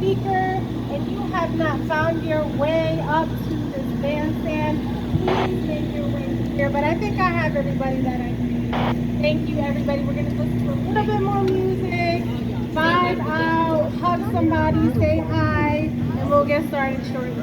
speaker and you have not found your way up to this bandstand, please make your way here. But I think I have everybody that I need. Thank you, everybody. We're going to listen to a little bit more music, vibe out, hug somebody, say hi, and we'll get started shortly.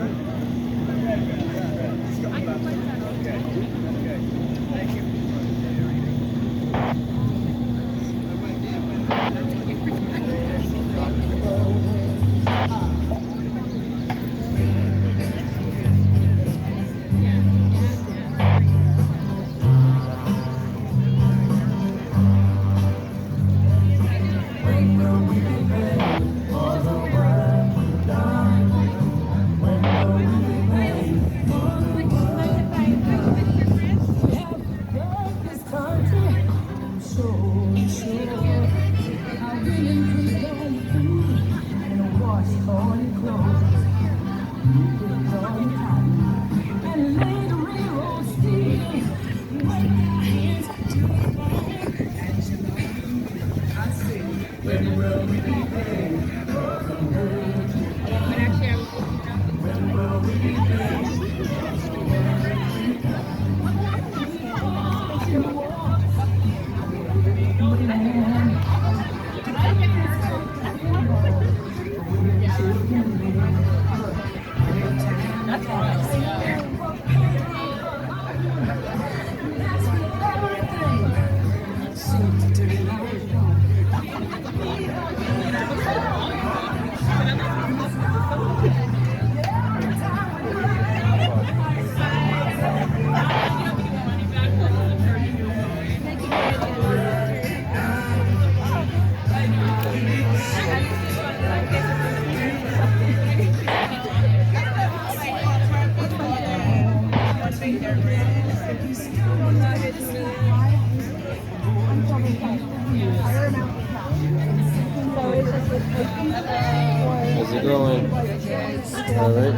How's it going? All right.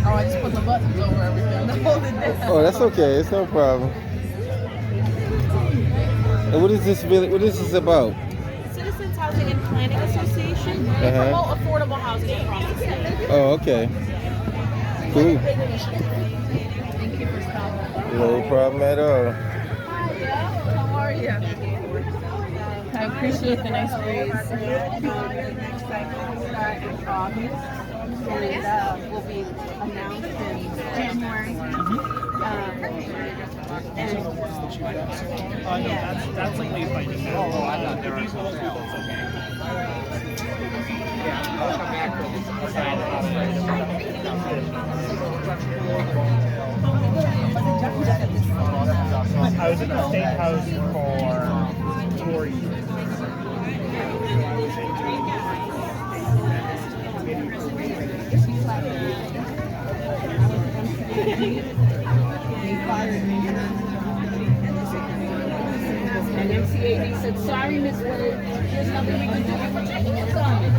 Oh, I just put the buttons over everything to hold it down. Oh, that's okay. It's no problem. And what is this really? What is this about? Citizens Housing and Planning Association. They promote affordable housing across the state. Oh, okay. Cool. Big initiative. Thank you for stopping. No problem at all. How are you? I appreciate the nice breeze. The next cycle will start in August and will be announced in January. That's like way fighting. Oh, I thought there were some that's okay. Yeah, I'll come back I was in the state house for 4 years. They fired me. And MCAD said, sorry, Miss Wood, there's nothing we can do. We're taking it from you.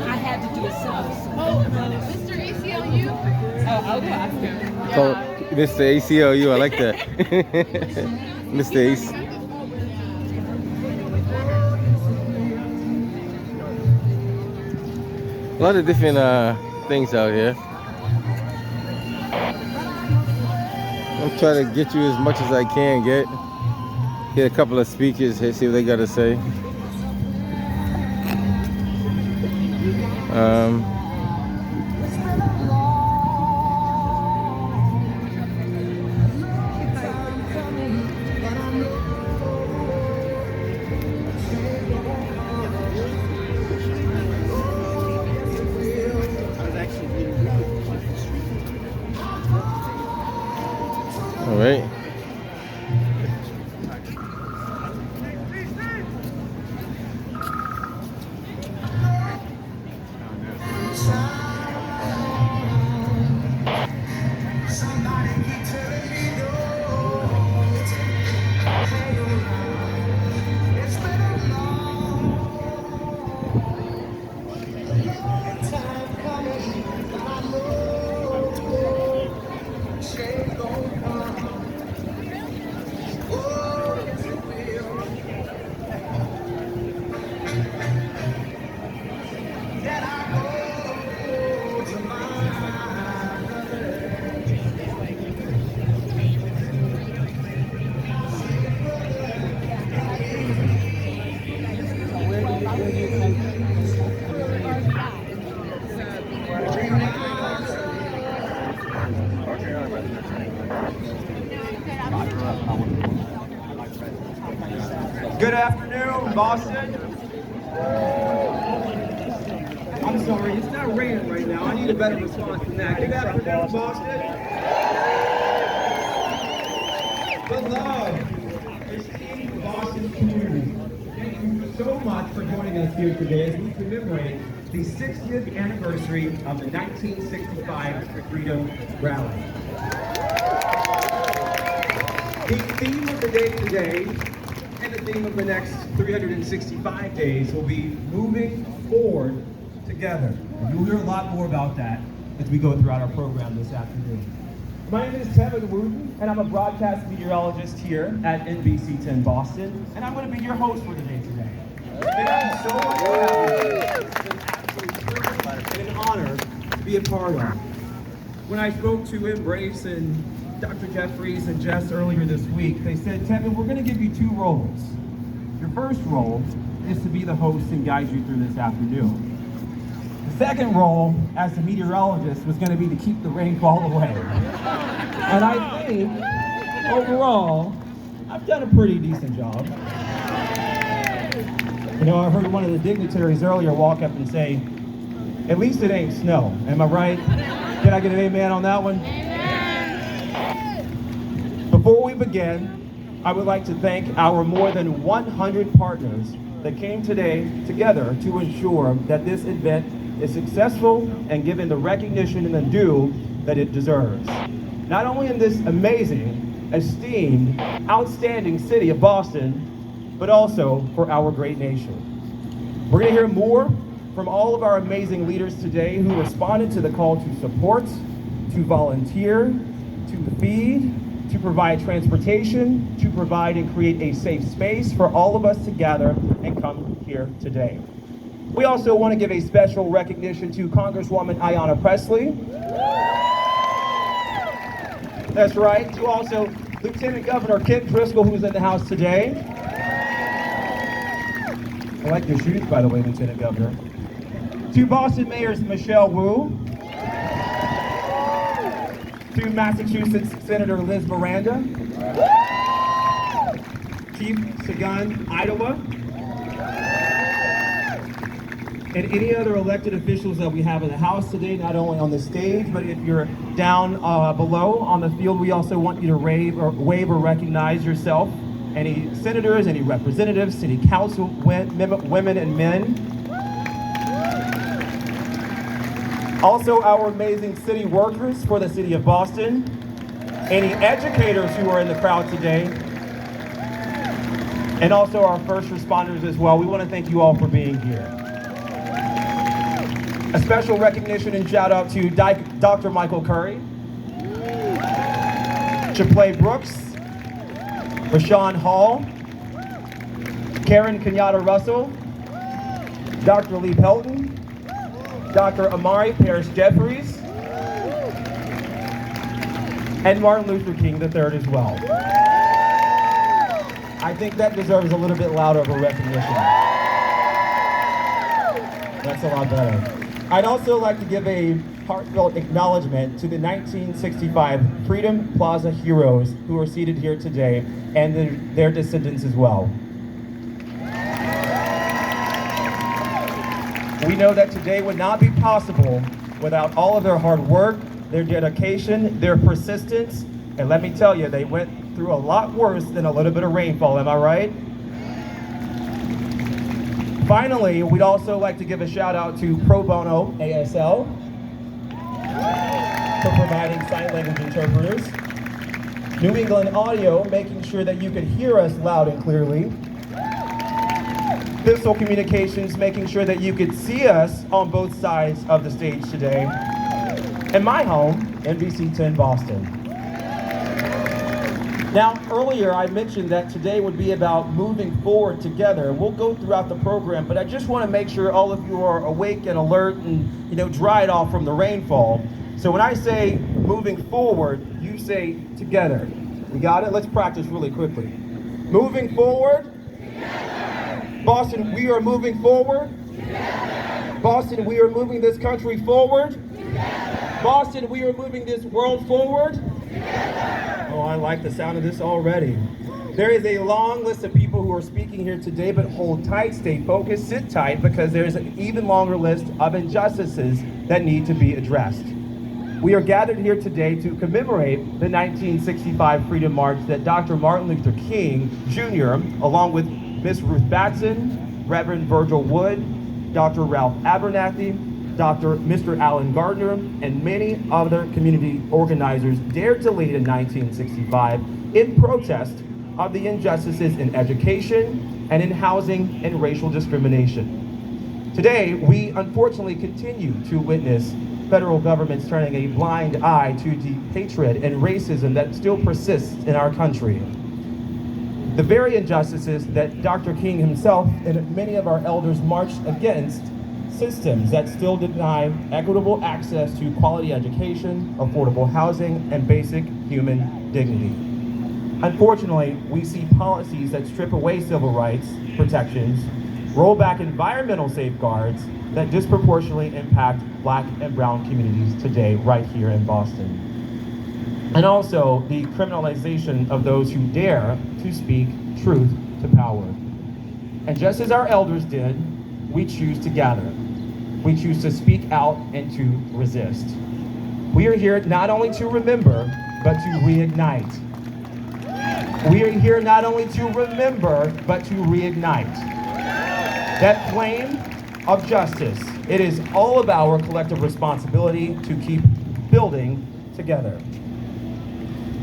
I had to do a sub. Oh, Mr. ACLU? Oh, I'll go ask him. Oh, Mr. ACLU, I like that. Mr. Ace. A lot of different things out here. I'm trying to get you as much as I can get. Get a couple of speakers here, see what they got to say. All right. Good afternoon, Boston. I'm sorry, it's not raining right now. I need a better response than that. Good afternoon, Boston. Beloved, esteemed Boston community, thank you so much for joining us here today as we commemorate the 60th anniversary of the 1965 Freedom Rally. The theme of the day today, and the theme of the next 365 days, will be moving forward together. And you'll hear a lot more about that as we go throughout our program this afternoon. My name is Kevin Wooten, and I'm a broadcast meteorologist here at NBC 10 Boston, and I'm going to be your host for the day today. And I'm so much for having me. It's an absolute privilege and an honor to be a part of. When I spoke to Embrace and Dr. Jeffries and Jess earlier this week, they said, Kevin, we're going to give you two roles. Your first role is to be the host and guide you through this afternoon. The second role as the meteorologist was going to be to keep the rainfall away. And I think, overall, I've done a pretty decent job. You know, I heard one of the dignitaries earlier walk up and say, at least it ain't snow. Am I right? Can I get an amen on that one? Before we begin, I would like to thank our more than 100 partners that came today together to ensure that this event is successful and given the recognition and the due that it deserves. Not only in this amazing, esteemed, outstanding city of Boston, but also for our great nation. We're going to hear more from all of our amazing leaders today who responded to the call to support, to volunteer, to feed, to provide transportation, to provide and create a safe space for all of us to gather and come here today. We also want to give a special recognition to Congresswoman Ayanna Pressley. That's right. To also Lieutenant Governor Kim Driscoll, who's in the house today. I like your shoes, by the way, Lieutenant Governor. To Boston Mayors Michelle Wu. To Massachusetts Senator Liz Miranda. Chief Sagan Idaho. And any other elected officials that we have in the House today, not only on the stage, but if you're down below on the field, we also want you to wave or recognize yourself. Any senators, any representatives, city council women and men. Also our amazing city workers for the city of Boston. Any educators who are in the crowd today. And also our first responders as well. We want to thank you all for being here. A special recognition and shout out to Dr. Michael Curry, Chapley Brooks, Rashawn Hall, Karen Kenyatta Russell, Dr. Lee Pelton, Dr. Amari Parrish Jeffries, and Martin Luther King III as well. I think that deserves a little bit louder of a recognition. That's a lot better. I'd also like to give a heartfelt acknowledgement to the 1965 Freedom Plaza heroes who are seated here today and their descendants as well. We know that today would not be possible without all of their hard work, their dedication, their persistence, and let me tell you, they went through a lot worse than a little bit of rainfall, am I right? Finally, we'd also like to give a shout out to Pro Bono ASL for providing sign language interpreters. New England Audio, making sure that you could hear us loud and clearly. Pistol Communications, making sure that you could see us on both sides of the stage today. And my home, NBC 10 Boston. Now, earlier I mentioned that today would be about moving forward together. We'll go throughout the program, but I just want to make sure all of you are awake and alert and, dried off from the rainfall. So when I say moving forward, you say together. We got it? Let's practice really quickly. Moving forward. Together. Boston, we are moving forward. Together. Boston, we are moving this country forward. Together. Boston, we are moving this world forward. Together. Oh, I like the sound of this already. There is a long list of people who are speaking here today, but hold tight, stay focused, sit tight, because there's an even longer list of injustices that need to be addressed. We are gathered here today to commemorate the 1965 Freedom March that Dr. Martin Luther King Jr., along with Miss Ruth Batson, Reverend Virgil Wood, Dr. Ralph Abernathy, Mr. Alan Gardner, and many other community organizers dared to lead in 1965 in protest of the injustices in education and in housing and racial discrimination. Today, we unfortunately continue to witness federal governments turning a blind eye to the hatred and racism that still persists in our country. The very injustices that Dr. King himself and many of our elders marched against, systems that still deny equitable access to quality education, affordable housing, and basic human dignity. Unfortunately, we see policies that strip away civil rights protections, roll back environmental safeguards that disproportionately impact Black and brown communities today right here in Boston. And also the criminalization of those who dare to speak truth to power. And just as our elders did, we choose to gather. We choose to speak out and to resist. We are here not only to remember, but to reignite. We are here not only to remember, but to reignite that flame of justice. It is all of our collective responsibility to keep building together.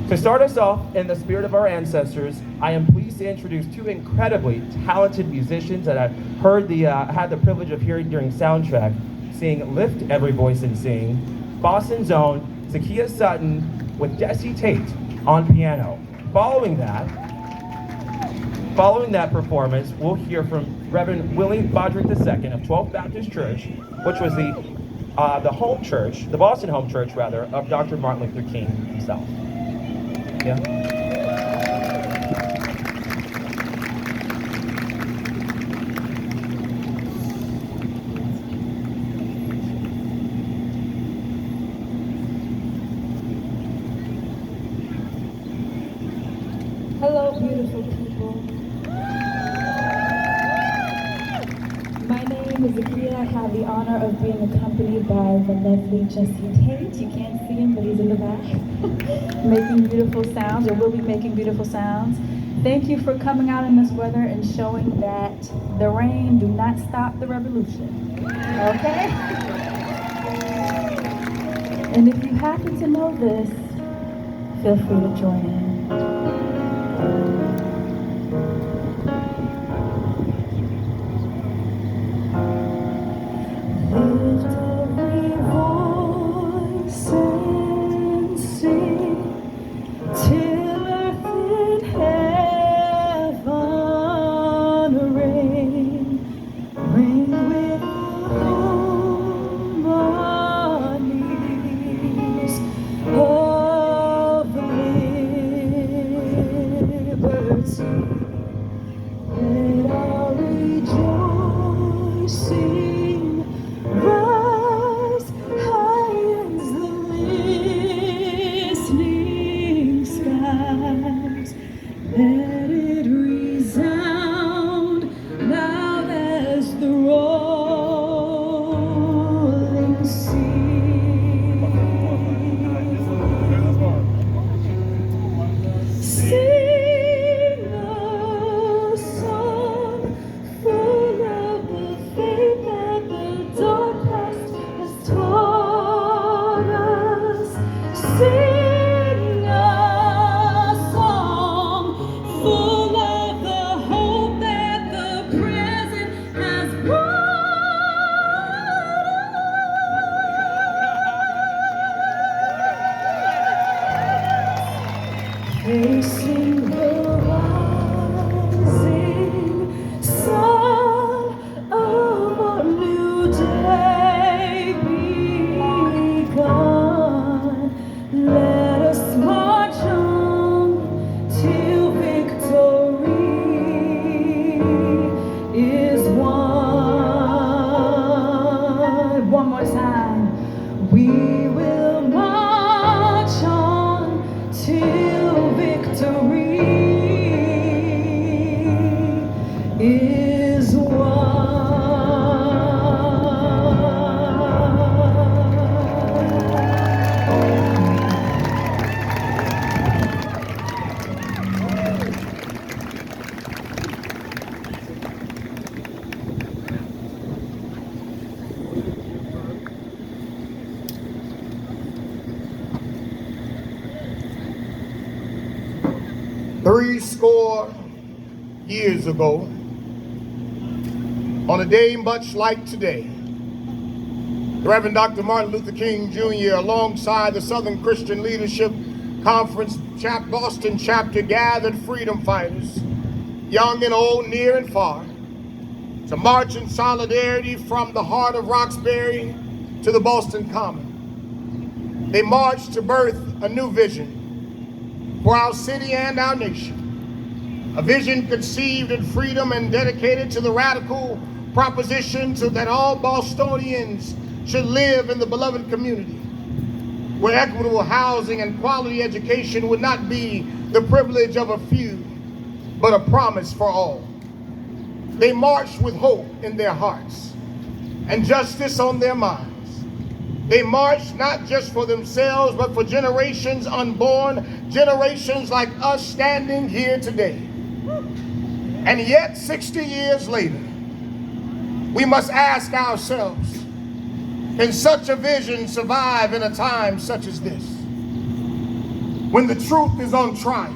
To start us off in the spirit of our ancestors, I am pleased to introduce two incredibly talented musicians that I've had the privilege of hearing during soundcheck, sing Lift Every Voice and Sing, Boston's own Zakiya Sutton with Jesse Tate on piano. Following that performance, we'll hear from Reverend Willie Bodrick II of 12th Baptist Church, which was the home church, the Boston home church rather, of Dr. Martin Luther King himself. Yeah. Hello, beautiful people. My name is Zakiya. I have the honor of being accompanied by the lovely Jesse Tate. You can't see him, but he's in the back, making beautiful sounds, or will be making beautiful sounds. Thank you for coming out in this weather and showing that the rain do not stop the revolution. Okay? And if you happen to know this, feel free to join in. Lift every voice and sing till earth and heaven ring, ring with harmonies of liberty. Let our rejoicing rise high as the listening skies. Let it resound loud as the rolling sea. Sing a song full of the faith that the dark past has taught us. Sing a song full of the hope that the present has brought. Facing the rising sun of a new day begun. Let us march on till victory. 60 years ago, on a day much like today, the Reverend Dr. Martin Luther King Jr., alongside the Southern Christian Leadership Conference Boston chapter, gathered freedom fighters, young and old, near and far, to march in solidarity from the heart of Roxbury to the Boston Common. They marched to birth a new vision for our city and our nation, a vision conceived in freedom and dedicated to the radical proposition that all Bostonians should live in the beloved community, where equitable housing and quality education would not be the privilege of a few, but a promise for all. They marched with hope in their hearts and justice on their minds. They marched not just for themselves, but for generations unborn, generations like us standing here today. And yet, 60 years later, we must ask ourselves, can such a vision survive in a time such as this? When the truth is on trial,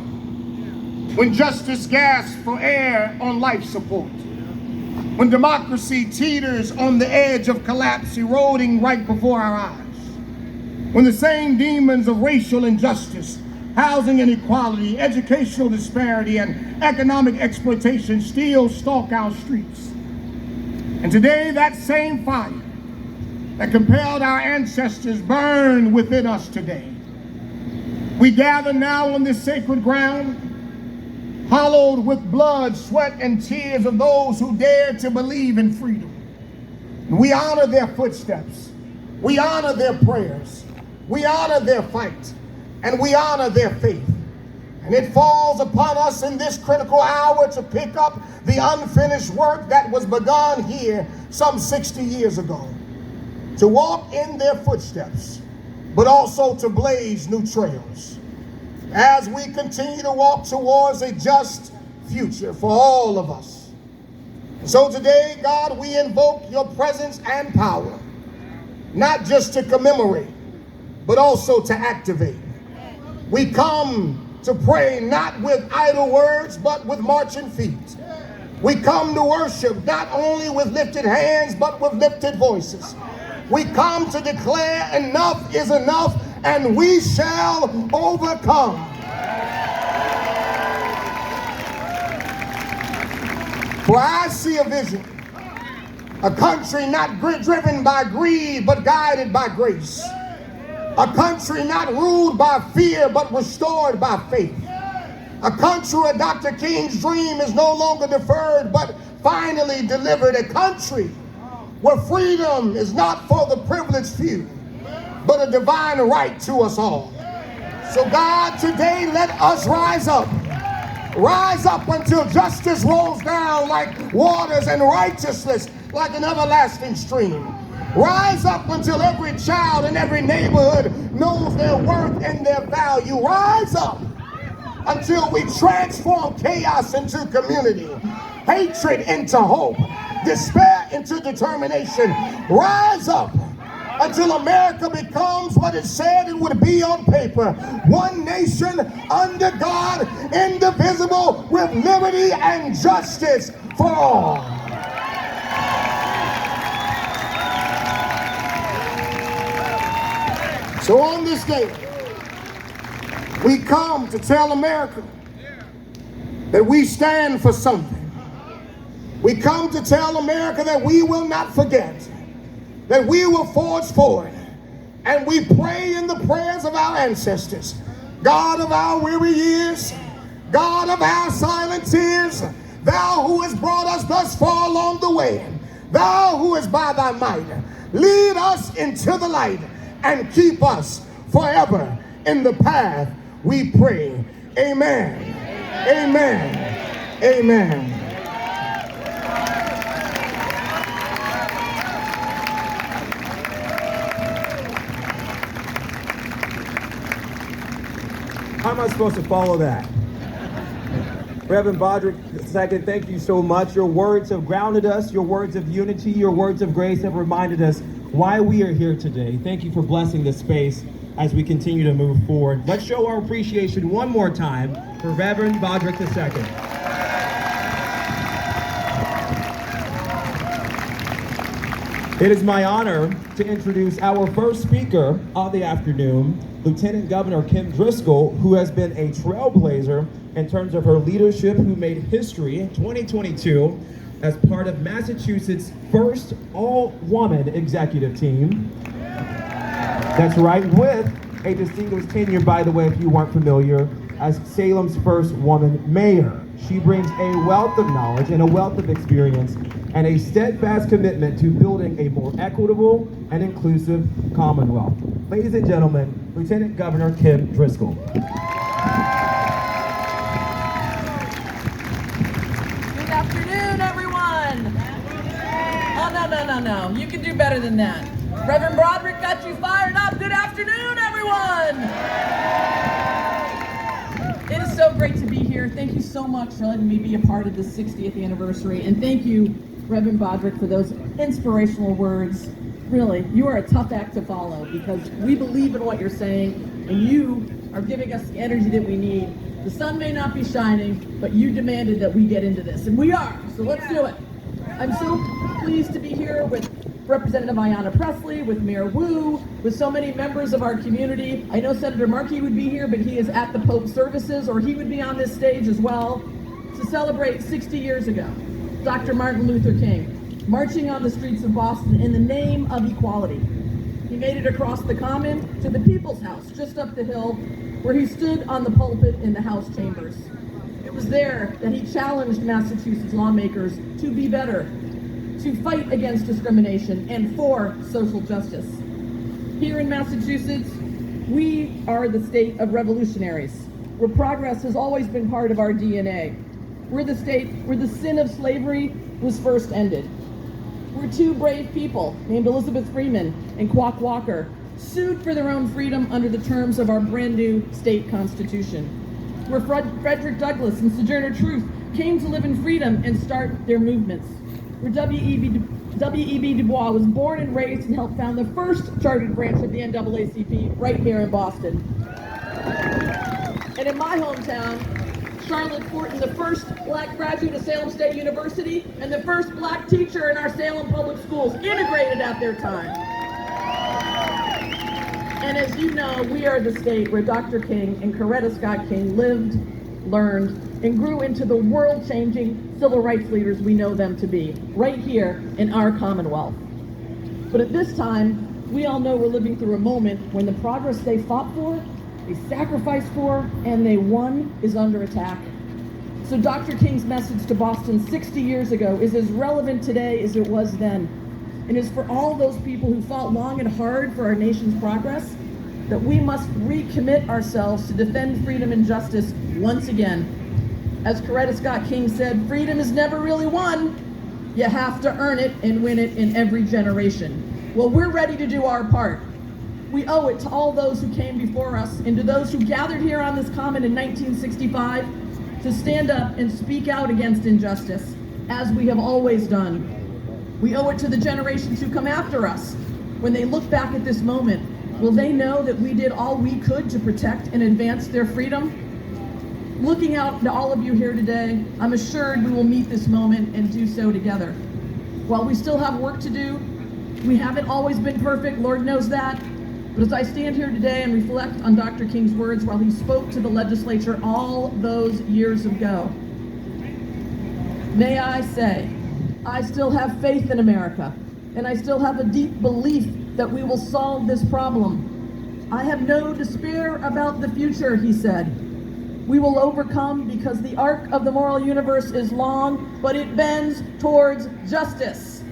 when justice gasps for air on life support, when democracy teeters on the edge of collapse, eroding right before our eyes, when the same demons of racial injustice, housing inequality, educational disparity, and economic exploitation still stalk our streets. And today, that same fire that compelled our ancestors burn within us today. We gather now on this sacred ground, hallowed with blood, sweat, and tears of those who dared to believe in freedom. And we honor their footsteps. We honor their prayers. We honor their fight. And we honor their faith. And it falls upon us in this critical hour to pick up the unfinished work that was begun here some 60 years ago. To walk in their footsteps, but also to blaze new trails as we continue to walk towards a just future for all of us. So today, God, we invoke your presence and power, not just to commemorate, but also to activate. We come to pray not with idle words, but with marching feet. We come to worship not only with lifted hands, but with lifted voices. We come to declare enough is enough, and we shall overcome. For I see a vision, a country not driven by greed, but guided by grace. A country not ruled by fear, but restored by faith. A country where Dr. King's dream is no longer deferred, but finally delivered. A country where freedom is not for the privileged few, but a divine right to us all. So God, today let us rise up. Rise up until justice rolls down like waters and righteousness like an everlasting stream. Rise up until every child in every neighborhood knows their worth and their value. Rise up until we transform chaos into community, hatred into hope, despair into determination. Rise up until America becomes what it said it would be on paper. One nation under God, indivisible, with liberty and justice for all. So on this day, we come to tell America that we stand for something. We come to tell America that we will not forget, that we will forge forward, and we pray in the prayers of our ancestors. God of our weary years, God of our silent tears, thou who hast brought us thus far along the way, thou who is by thy might, lead us into the light and keep us forever in the path we pray. Amen. Amen. Amen. How am I supposed to follow that? Reverend Broderick II, thank you so much. Your words have grounded us. Your words of unity, your words of grace have reminded us why we are here today. Thank you for blessing this space. as we continue to move forward. Let's show our appreciation one more time for Reverend Broderick II. It is my honor to introduce our first speaker of the afternoon, Lieutenant Governor Kim Driscoll, who has been a trailblazer in terms of her leadership, who made history in 2022 as part of Massachusetts' first all-woman executive team. That's right, with a distinguished tenure, by the way, if you weren't familiar, as Salem's first woman mayor. She brings a wealth of knowledge and a wealth of experience and a steadfast commitment to building a more equitable and inclusive Commonwealth. Ladies and gentlemen, Lieutenant Governor Kim Driscoll. Good afternoon, everyone. Oh, no. You can do better than that. Reverend Broderick got you fired up. Good afternoon, everyone. It is so great to be here. Thank you so much for letting me be a part of the 60th anniversary. And thank you, Reverend Broderick, for those inspirational words. Really, you are a tough act to follow because we believe in what you're saying and you are giving us the energy that we need. The sun may not be shining, but you demanded that we get into this, and we are, so let's do it. I'm so pleased to be here with Representative Ayanna Pressley, with Mayor Wu, with so many members of our community. I know Senator Markey would be here, but he is at the Pope services, or he would be on this stage as well, to celebrate 60 years ago, Dr. Martin Luther King, marching on the streets of Boston in the name of equality. He made it across the Common to the People's House, just up the hill, where he stood on the pulpit in the House chambers. It was there that he challenged Massachusetts lawmakers to be better, to fight against discrimination and for social justice. Here in Massachusetts, we are the state of revolutionaries, where progress has always been part of our DNA. We're the state where the sin of slavery was first ended. We're two brave people named Elizabeth Freeman and Quock Walker sued for their own freedom under the terms of our brand new state constitution. Where Frederick Douglass and Sojourner Truth came to live in freedom and start their movements. Where W.E.B. Du Bois was born and raised and helped found the first chartered branch of the NAACP right here in Boston. And in my hometown, Charlotte Fortin, the first black graduate of Salem State University and the first black teacher in our Salem public schools, integrated at their time. And as you know, we are the state where Dr. King and Coretta Scott King lived, learned, and grew into the world-changing civil rights leaders we know them to be, right here in our Commonwealth. But at this time, we all know we're living through a moment when the progress they fought for, they sacrificed for, and they won is under attack. So Dr. King's message to Boston 60 years ago is as relevant today as it was then. And is for all those people who fought long and hard for our nation's progress, that we must recommit ourselves to defend freedom and justice once again. As Coretta Scott King said, freedom is never really won. You have to earn it and win it in every generation. Well, we're ready to do our part. We owe it to all those who came before us and to those who gathered here on this Common in 1965 to stand up and speak out against injustice, as we have always done. We owe it to the generations who come after us. When they look back at this moment, will they know that we did all we could to protect and advance their freedom? Looking out to all of you here today, I'm assured we will meet this moment and do so together. While we still have work to do, we haven't always been perfect, Lord knows that, but as I stand here today and reflect on Dr. King's words while he spoke to the legislature all those years ago, may I say, I still have faith in America, and I still have a deep belief that we will solve this problem. I have no despair about the future, he said. We will overcome because the arc of the moral universe is long, but it bends towards justice.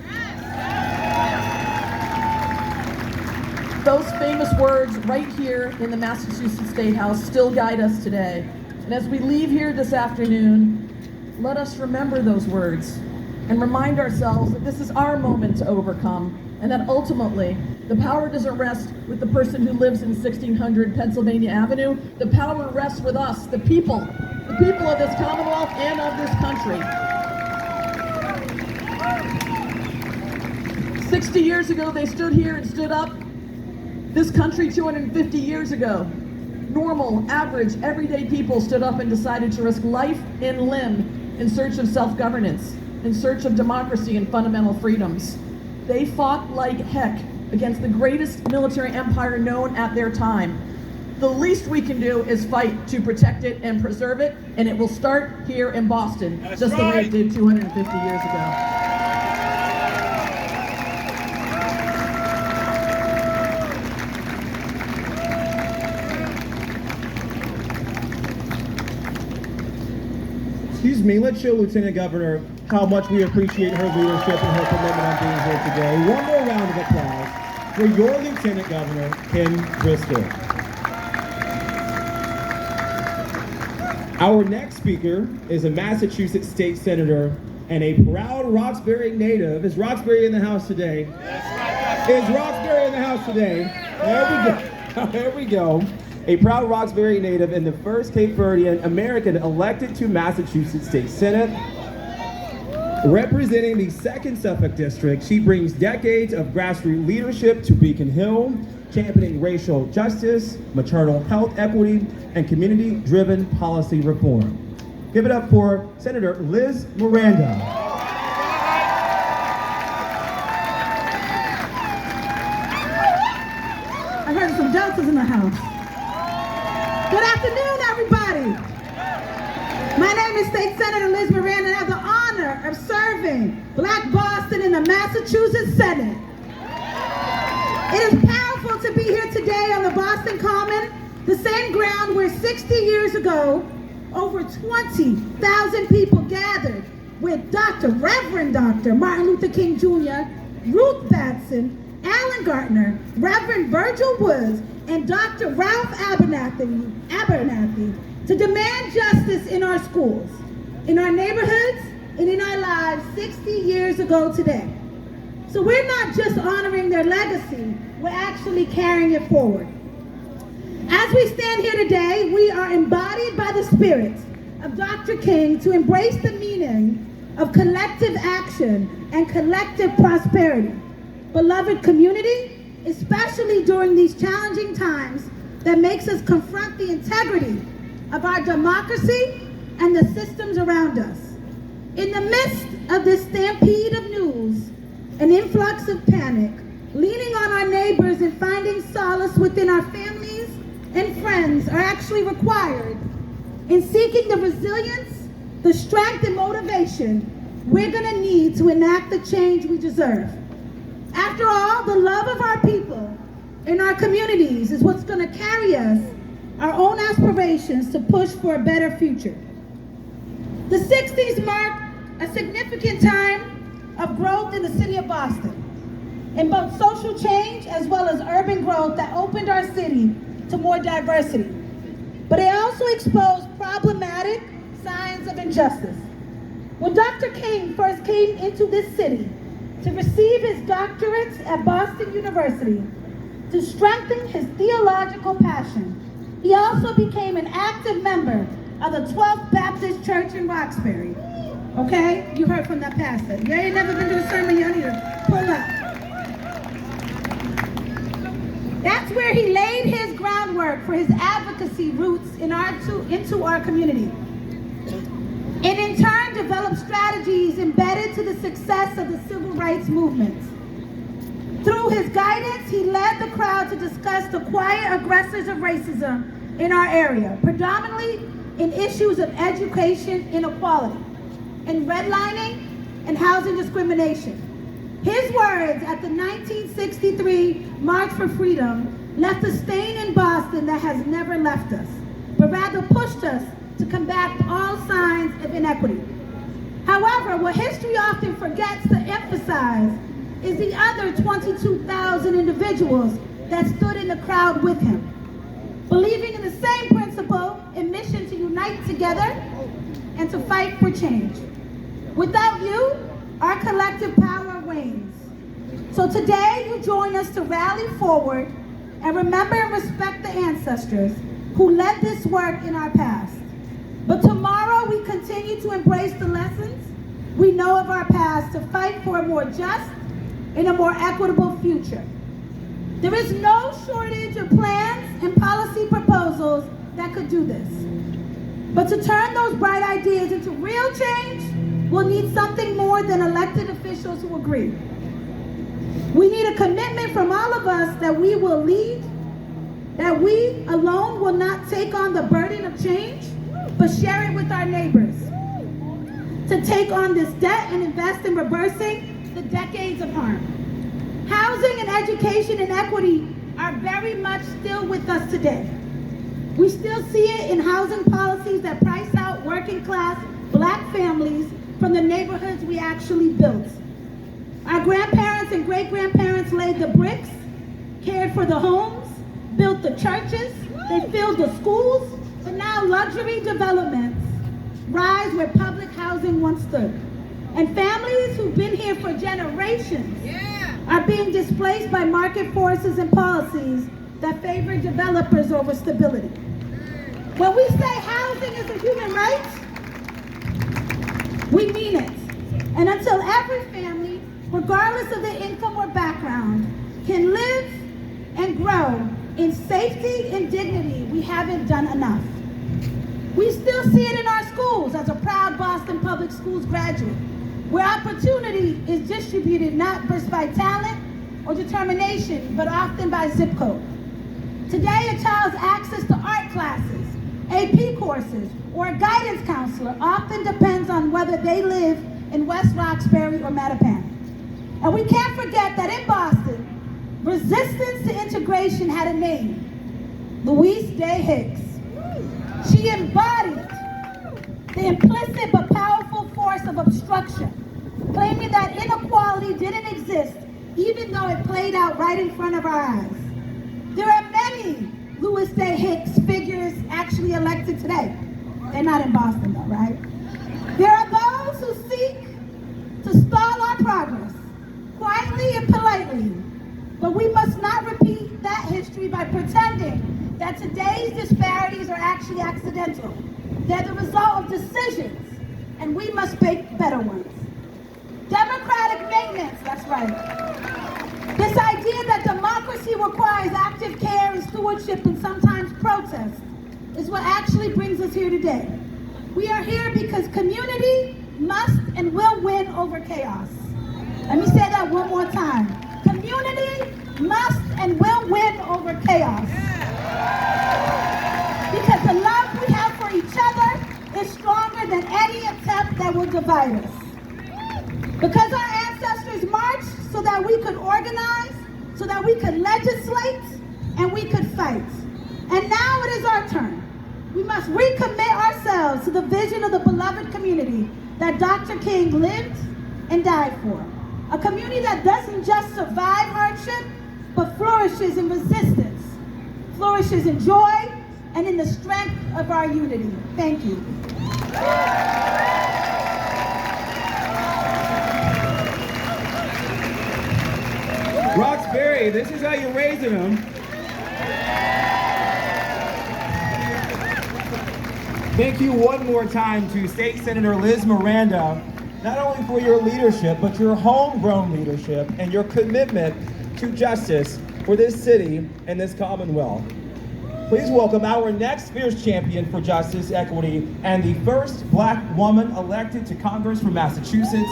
Those famous words right here in the Massachusetts State House still guide us today. And as we leave here this afternoon, let us remember those words and remind ourselves that this is our moment to overcome, and that ultimately the power doesn't rest with the person who lives in 1600 Pennsylvania Avenue. The power rests with us, the people of this Commonwealth and of this country. 60 years ago, they stood here and stood up This country 250 years ago, normal, average, everyday people stood up and decided to risk life and limb in search of self-governance, in search of democracy and fundamental freedoms. They fought like heck against the greatest military empire known at their time. The least we can do is fight to protect it and preserve it, and it will start here in Boston, just the way it did 250 years ago. Excuse me, let's show Lieutenant Governor how much we appreciate her leadership and her commitment on being here today. One more round of applause for your Lieutenant Governor, Ken Brister. Our next speaker is a Massachusetts State Senator and a proud Roxbury native. Is Roxbury in the house today? Is Roxbury in the house today? There we go. There we go. A proud Roxbury native and the first Cape Verdean American elected to Massachusetts State Senate. Representing the 2nd Suffolk District, she brings decades of grassroots leadership to Beacon Hill, championing racial justice, maternal health equity, and community-driven policy reform. Give it up for Senator Liz Miranda. I heard some Deltas in the house. Good afternoon, everybody. My name is State Senator Liz Miranda, and I have the honor of serving Black Boston in the Massachusetts Senate. It is powerful to be here today on the Boston Common, the same ground where 60 years ago, over 20,000 people gathered with Reverend Dr. Martin Luther King Jr., Ruth Batson, Alan Gartner, Reverend Virgil Woods, and Dr. Ralph Abernathy to demand justice in our schools, in our neighborhoods, and in our lives 60 years ago today. So we're not just honoring their legacy, we're actually carrying it forward. As we stand here today, we are embodied by the spirit of Dr. King to embrace the meaning of collective action and collective prosperity. Beloved community, especially during these challenging times that makes us confront the integrity of our democracy and the systems around us. In the midst of this stampede of news, an influx of panic, leaning on our neighbors and finding solace within our families and friends are actually required in seeking the resilience, the strength and motivation we're gonna need to enact the change we deserve. After all, the love of our people in our communities is what's gonna carry us, our own aspirations to push for a better future. The 60s marked a significant time of growth in the city of Boston, in both social change as well as urban growth that opened our city to more diversity. But it also exposed problematic signs of injustice. When Dr. King first came into this city to receive his doctorates at Boston University, to strengthen his theological passion, he also became an active member of the 12th Baptist Church in Roxbury. Okay? You heard from that pastor. You ain't never been to a sermon, y'all need to pull up. That's where he laid his groundwork for his advocacy roots into our community. And in turn developed strategies embedded to the success of the civil rights movement. Through his guidance, he led the crowd to discuss the quiet aggressors of racism in our area, predominantly in issues of education inequality, and redlining and housing discrimination. His words at the 1963 March for Freedom left a stain in Boston that has never left us, but rather pushed us to combat all signs of inequity. However, what history often forgets to emphasize is the other 22,000 individuals that stood in the crowd with him, believing in the same principle and mission to unite together and to fight for change. Without you, our collective power wanes. So today, you join us to rally forward and remember and respect the ancestors who led this work in our past. But tomorrow, we continue to embrace the lessons we know of our past to fight for a more just and a more equitable future. There is no shortage of plans and policy proposals that could do this. But to turn those bright ideas into real change, we'll need something more than elected officials who agree. We need a commitment from all of us that we will lead, that we alone will not take on the burden of change, but share it with our neighbors. To take on this debt and invest in reversing the decades of harm. Housing and education and equity are very much still with us today. We still see it in housing policies that price out working class Black families from the neighborhoods we actually built. Our grandparents and great-grandparents laid the bricks, cared for the homes, built the churches, they filled the schools, but now luxury developments rise where public housing once stood. And families who've been here for generations are being displaced by market forces and policies that favor developers over stability. When we say housing is a human right, we mean it. And until every family, regardless of their income or background, can live and grow in safety and dignity, we haven't done enough. We still see it in our schools as a proud Boston Public Schools graduate, where opportunity is distributed not just by talent or determination, but often by zip code. Today, a child's access to art classes, AP courses, or a guidance counselor often depends on whether they live in West Roxbury or Mattapan. And we can't forget that in Boston, resistance to integration had a name, Louise Day Hicks. She embodied the implicit but powerful force of obstruction, claiming that inequality didn't exist even though it played out right in front of our eyes. There are many Louis Day Hicks figures actually elected today. They're not in Boston though, right? There are those who seek to stall our progress, quietly and politely, but we must not repeat that history by pretending that today's disparities are actually accidental. They're the result of decisions, and we must make better ones. Democratic maintenance, that's right. This idea that democracy requires active care and stewardship and sometimes protest is what actually brings us here today. We are here because community must and will win over chaos. Let me say that one more time. Community must and will win over chaos. Because the love we have for each other is stronger than any attempt that will divide us. Because our ancestors marched so that we could organize, so that we could legislate, and we could fight. And now it is our turn. We must recommit ourselves to the vision of the beloved community that Dr. King lived and died for. A community that doesn't just survive hardship, but flourishes in resistance, flourishes in joy, and in the strength of our unity. Thank you. Roxbury, this is how you're raising them. Thank you one more time to State Senator Liz Miranda, not only for your leadership, but your homegrown leadership and your commitment to justice for this city and this Commonwealth. Please welcome our next fierce champion for justice, equity, and the first Black woman elected to Congress from Massachusetts.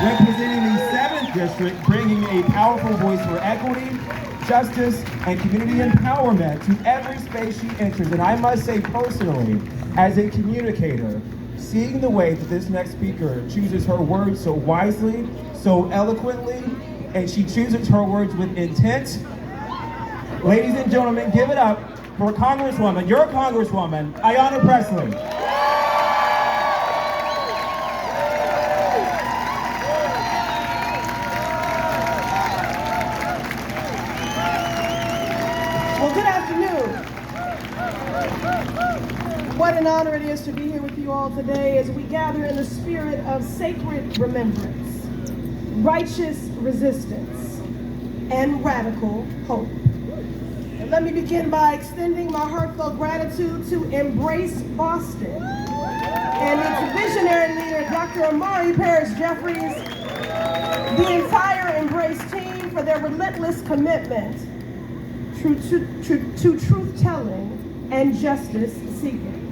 Representing the 7th District, bringing a powerful voice for equity, justice, and community empowerment to every space she enters. And I must say personally, as a communicator, seeing the way that this next speaker chooses her words so wisely, so eloquently, and she chooses her words with intent. Ladies and gentlemen, give it up for Congresswoman, your Congresswoman, Ayanna Pressley. Well, good afternoon. What an honor it is to be here with you all today as we gather in the spirit of sacred remembrance, righteous resistance, and radical hope. And let me begin by extending my heartfelt gratitude to Embrace Boston and its visionary leader, Dr. Amari Parrish Jeffries, the entire Embrace team for their relentless commitment to truth-telling and justice-seeking.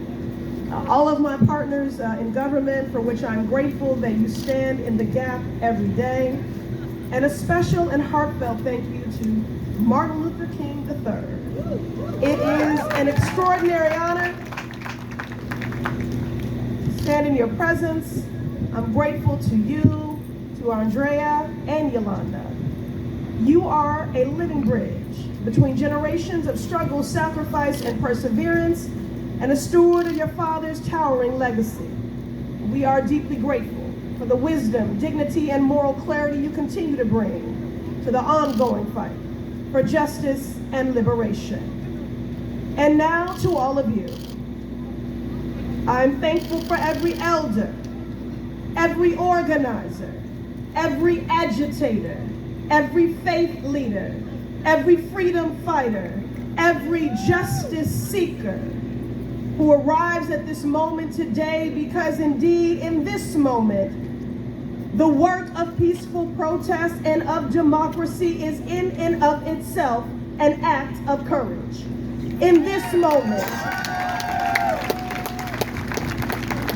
All of my partners in government, for which I'm grateful that you stand in the gap every day. And a special and heartfelt thank you to Martin Luther King III. It is an extraordinary honor to stand in your presence. I'm grateful to you, to Andrea and Yolanda. You are a living bridge between generations of struggle, sacrifice, and perseverance, and a steward of your father's towering legacy. We are deeply grateful for the wisdom, dignity, and moral clarity you continue to bring to the ongoing fight for justice and liberation. And now to all of you, I'm thankful for every elder, every organizer, every agitator, every faith leader, every freedom fighter, every justice seeker who arrives at this moment today, because indeed in this moment, the work of peaceful protest and of democracy is in and of itself an act of courage. In this moment,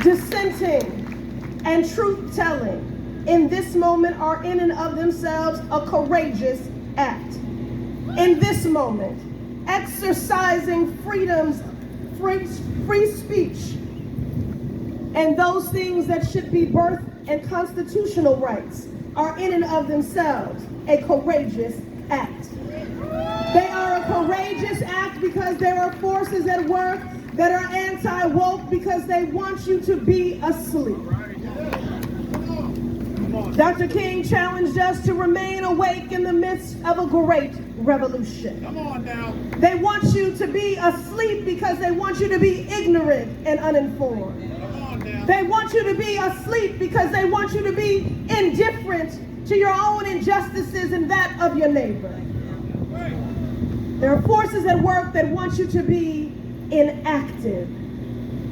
dissenting and truth-telling in this moment are in and of themselves a courageous act. In this moment, exercising freedoms, free speech, and those things that should be birth and constitutional rights are in and of themselves a courageous act. They are a courageous act because there are forces at work that are anti-woke because they want you to be asleep. Dr. King challenged us to remain awake in the midst of a great revolution. Come on now. They want you to be asleep because they want you to be ignorant and uninformed. Come on now. They want you to be asleep because they want you to be indifferent to your own injustices and that of your neighbor. There are forces at work that want you to be inactive.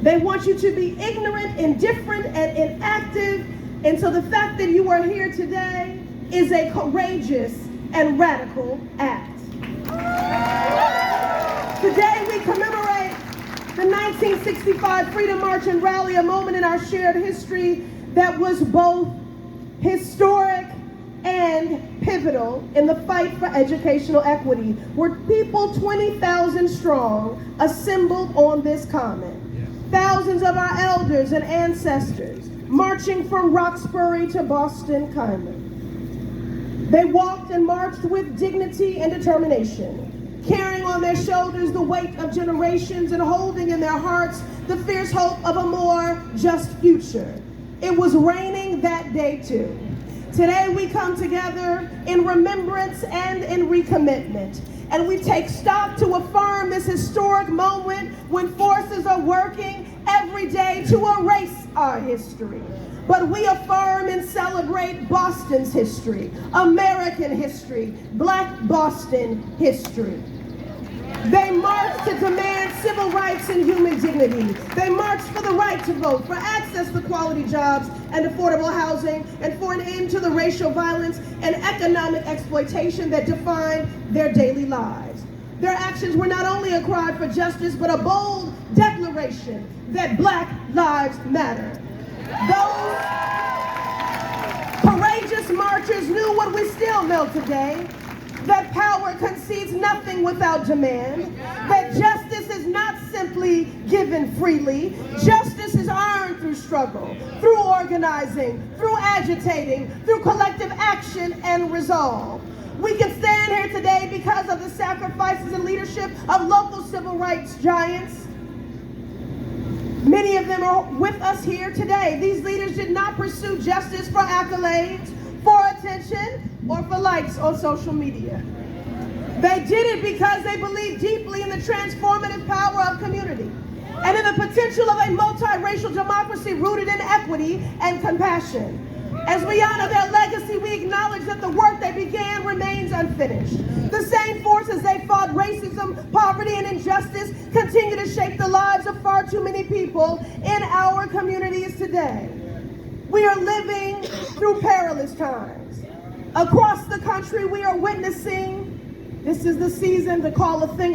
They want you to be ignorant, indifferent, and inactive. And so the fact that you are here today is a courageous and radical act. Today we commemorate the 1965 Freedom March and Rally, a moment in our shared history that was both historic and pivotal in the fight for educational equity, where people 20,000 strong assembled on this common. Thousands of our elders and ancestors marching from Roxbury to Boston Common. They walked and marched with dignity and determination, carrying on their shoulders the weight of generations and holding in their hearts the fierce hope of a more just future. It was raining that day too. Today we come together in remembrance and in recommitment, and we take stock to affirm this historic moment when forces are working every day to erase our history. But we affirm and celebrate Boston's history, American history, Black Boston history. They marched to demand civil rights and human dignity. They marched for the right to vote, for access to quality jobs and affordable housing, and for an end to the racial violence and economic exploitation that define their daily lives. Their actions were not only a cry for justice, but a bold declaration that Black lives matter. Those courageous marchers knew what we still know today, that power concedes nothing without demand, that justice is not simply given freely. Justice is earned through struggle, through organizing, through agitating, through collective action and resolve. We can stand here today because of the sacrifices and leadership of local civil rights giants. Many of them are with us here today. These leaders did not pursue justice for accolades, for attention, or for likes on social media. They did it because they believed deeply in the transformative power of community and in the potential of a multiracial democracy rooted in equity and compassion. As we honor their legacy, we acknowledge that the work they began remains unfinished. The same forces they fought, racism, poverty, and injustice, continue to shape the lives of far too many people in our communities today. We are living through perilous times. Across the country, we are witnessing, this is the season to call a thing,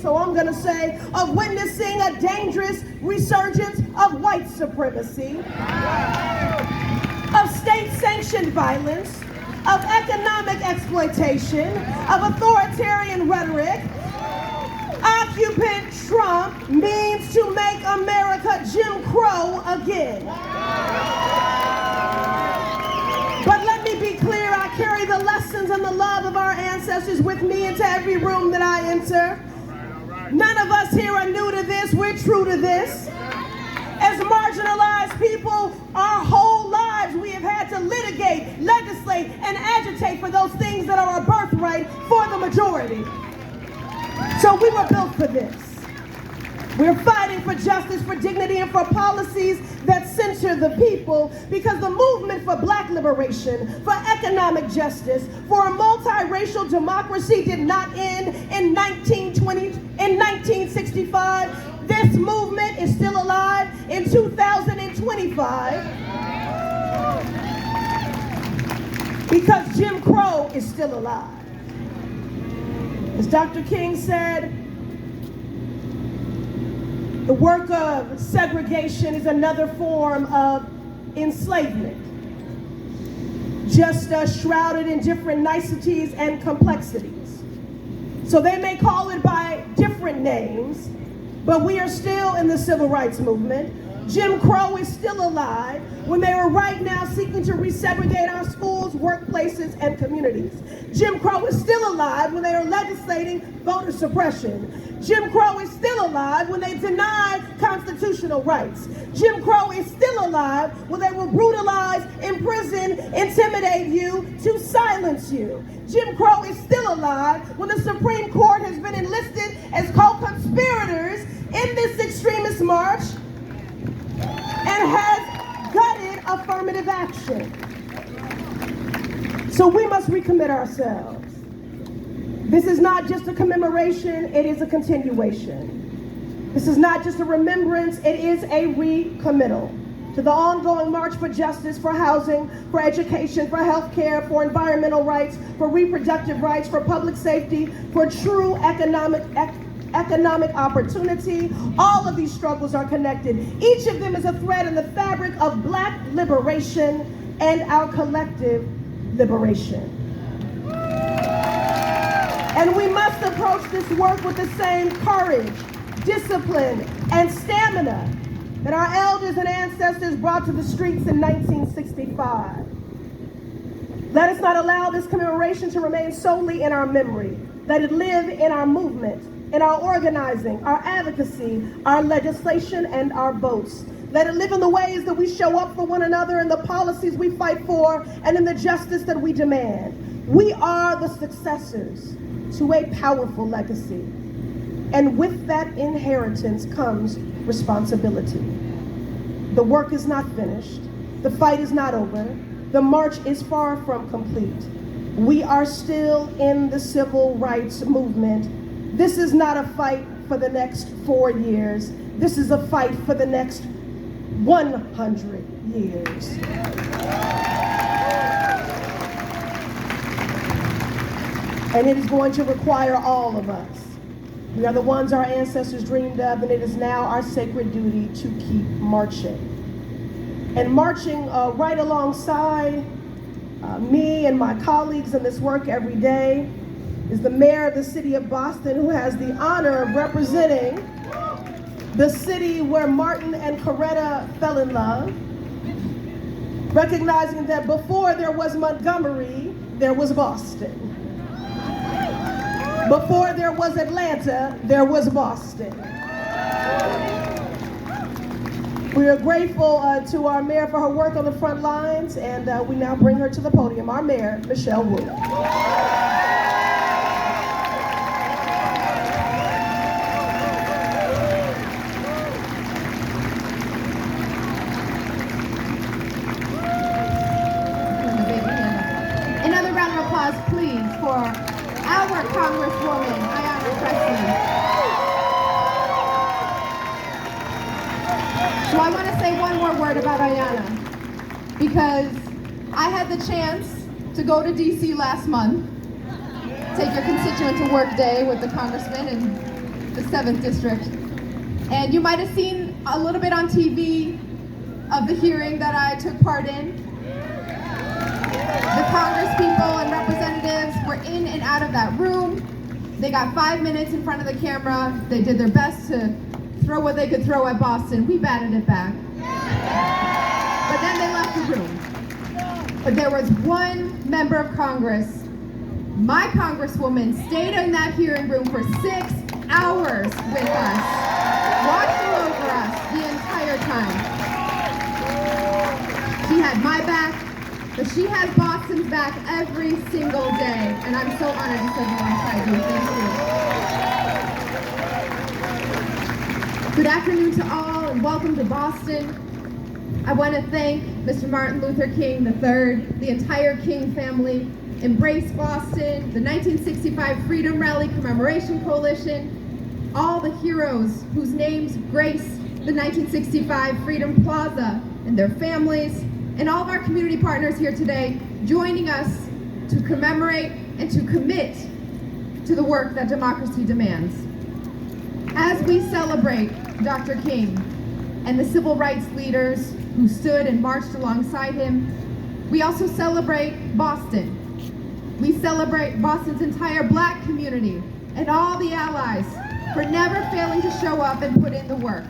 so I'm going to say, of witnessing a dangerous resurgence of white supremacy, of state-sanctioned violence, of economic exploitation, of authoritarian rhetoric. Occupant Trump means to make America Jim Crow again. But let me be clear, I carry the lessons and the love of our ancestors with me into every room that I enter. None of us here are new to this, we're true to this. As marginalized people, our whole lives we have had to litigate, legislate, and agitate for those things that are a birthright for the majority. So we were built for this. We're fighting for justice, for dignity, and for policies that center the people, because the movement for black liberation, for economic justice, for a multiracial democracy did not end in 1965. This movement is still alive in 2025 because Jim Crow is still alive. As Dr. King said, the work of segregation is another form of enslavement, just shrouded in different niceties and complexities. So they may call it by different names, but we are still in the civil rights movement. Jim Crow is still alive when they are right now seeking to resegregate our schools, workplaces, and communities. Jim Crow is still alive when they are legislating voter suppression. Jim Crow is still alive when they deny constitutional rights. Jim Crow is still alive when they will brutalize, imprison, intimidate you to silence you. Jim Crow is still alive when the Supreme Court has been enlisted as co-conspirators in this extremist march and has gutted affirmative action. So we must recommit ourselves. This is not just a commemoration, it is a continuation. This is not just a remembrance, it is a recommittal to the ongoing march for justice, for housing, for education, for health care, for environmental rights, for reproductive rights, for public safety, for true economic opportunity. All of these struggles are connected. Each of them is a thread in the fabric of black liberation and our collective liberation. And we must approach this work with the same courage, discipline, and stamina that our elders and ancestors brought to the streets in 1965. Let us not allow this commemoration to remain solely in our memory. Let it live in our movement, in our organizing, our advocacy, our legislation, and our votes. Let it live in the ways that we show up for one another, in the policies we fight for, and in the justice that we demand. We are the successors to a powerful legacy. And with that inheritance comes responsibility. The work is not finished. The fight is not over. The march is far from complete. We are still in the civil rights movement. This is not a fight for the next 4 years. This is a fight for the next 100 years. And it is going to require all of us. We are the ones our ancestors dreamed of, and it is now our sacred duty to keep marching. And marching right alongside me and my colleagues in this work every day is the mayor of the city of Boston, who has the honor of representing the city where Martin and Coretta fell in love, recognizing that before there was Montgomery, there was Boston. Before there was Atlanta, there was Boston. We are grateful to our mayor for her work on the front lines, and we now bring her to the podium, our mayor, Michelle Wu. Another round of applause, please, for our Congresswoman, Ayanna Pressley. So I want to say one more word about Ayanna, because I had the chance to go to DC last month, take your constituent to work day with the congressman in the 7th district. And you might have seen a little bit on TV of the hearing that I took part in. The Congress people and representatives were in and out of that room. They got 5 minutes in front of the camera. They did their best to throw what they could throw at Boston. We batted it back. But then they left the room. But there was one member of Congress, my congresswoman, stayed in that hearing room for 6 hours with us, watching over us the entire time. She had my back, but she has Boston's back every single day, and I'm so honored to serve alongside you. Thank you. Good afternoon to all, and welcome to Boston. I want to thank Mr. Martin Luther King III, the entire King family, Embrace Boston, the 1965 Freedom Rally Commemoration Coalition, all the heroes whose names grace the 1965 Freedom Plaza and their families, and all of our community partners here today joining us to commemorate and to commit to the work that democracy demands. As we celebrate Dr. King and the civil rights leaders who stood and marched alongside him, we also celebrate Boston. We celebrate Boston's entire Black community and all the allies for never failing to show up and put in the work.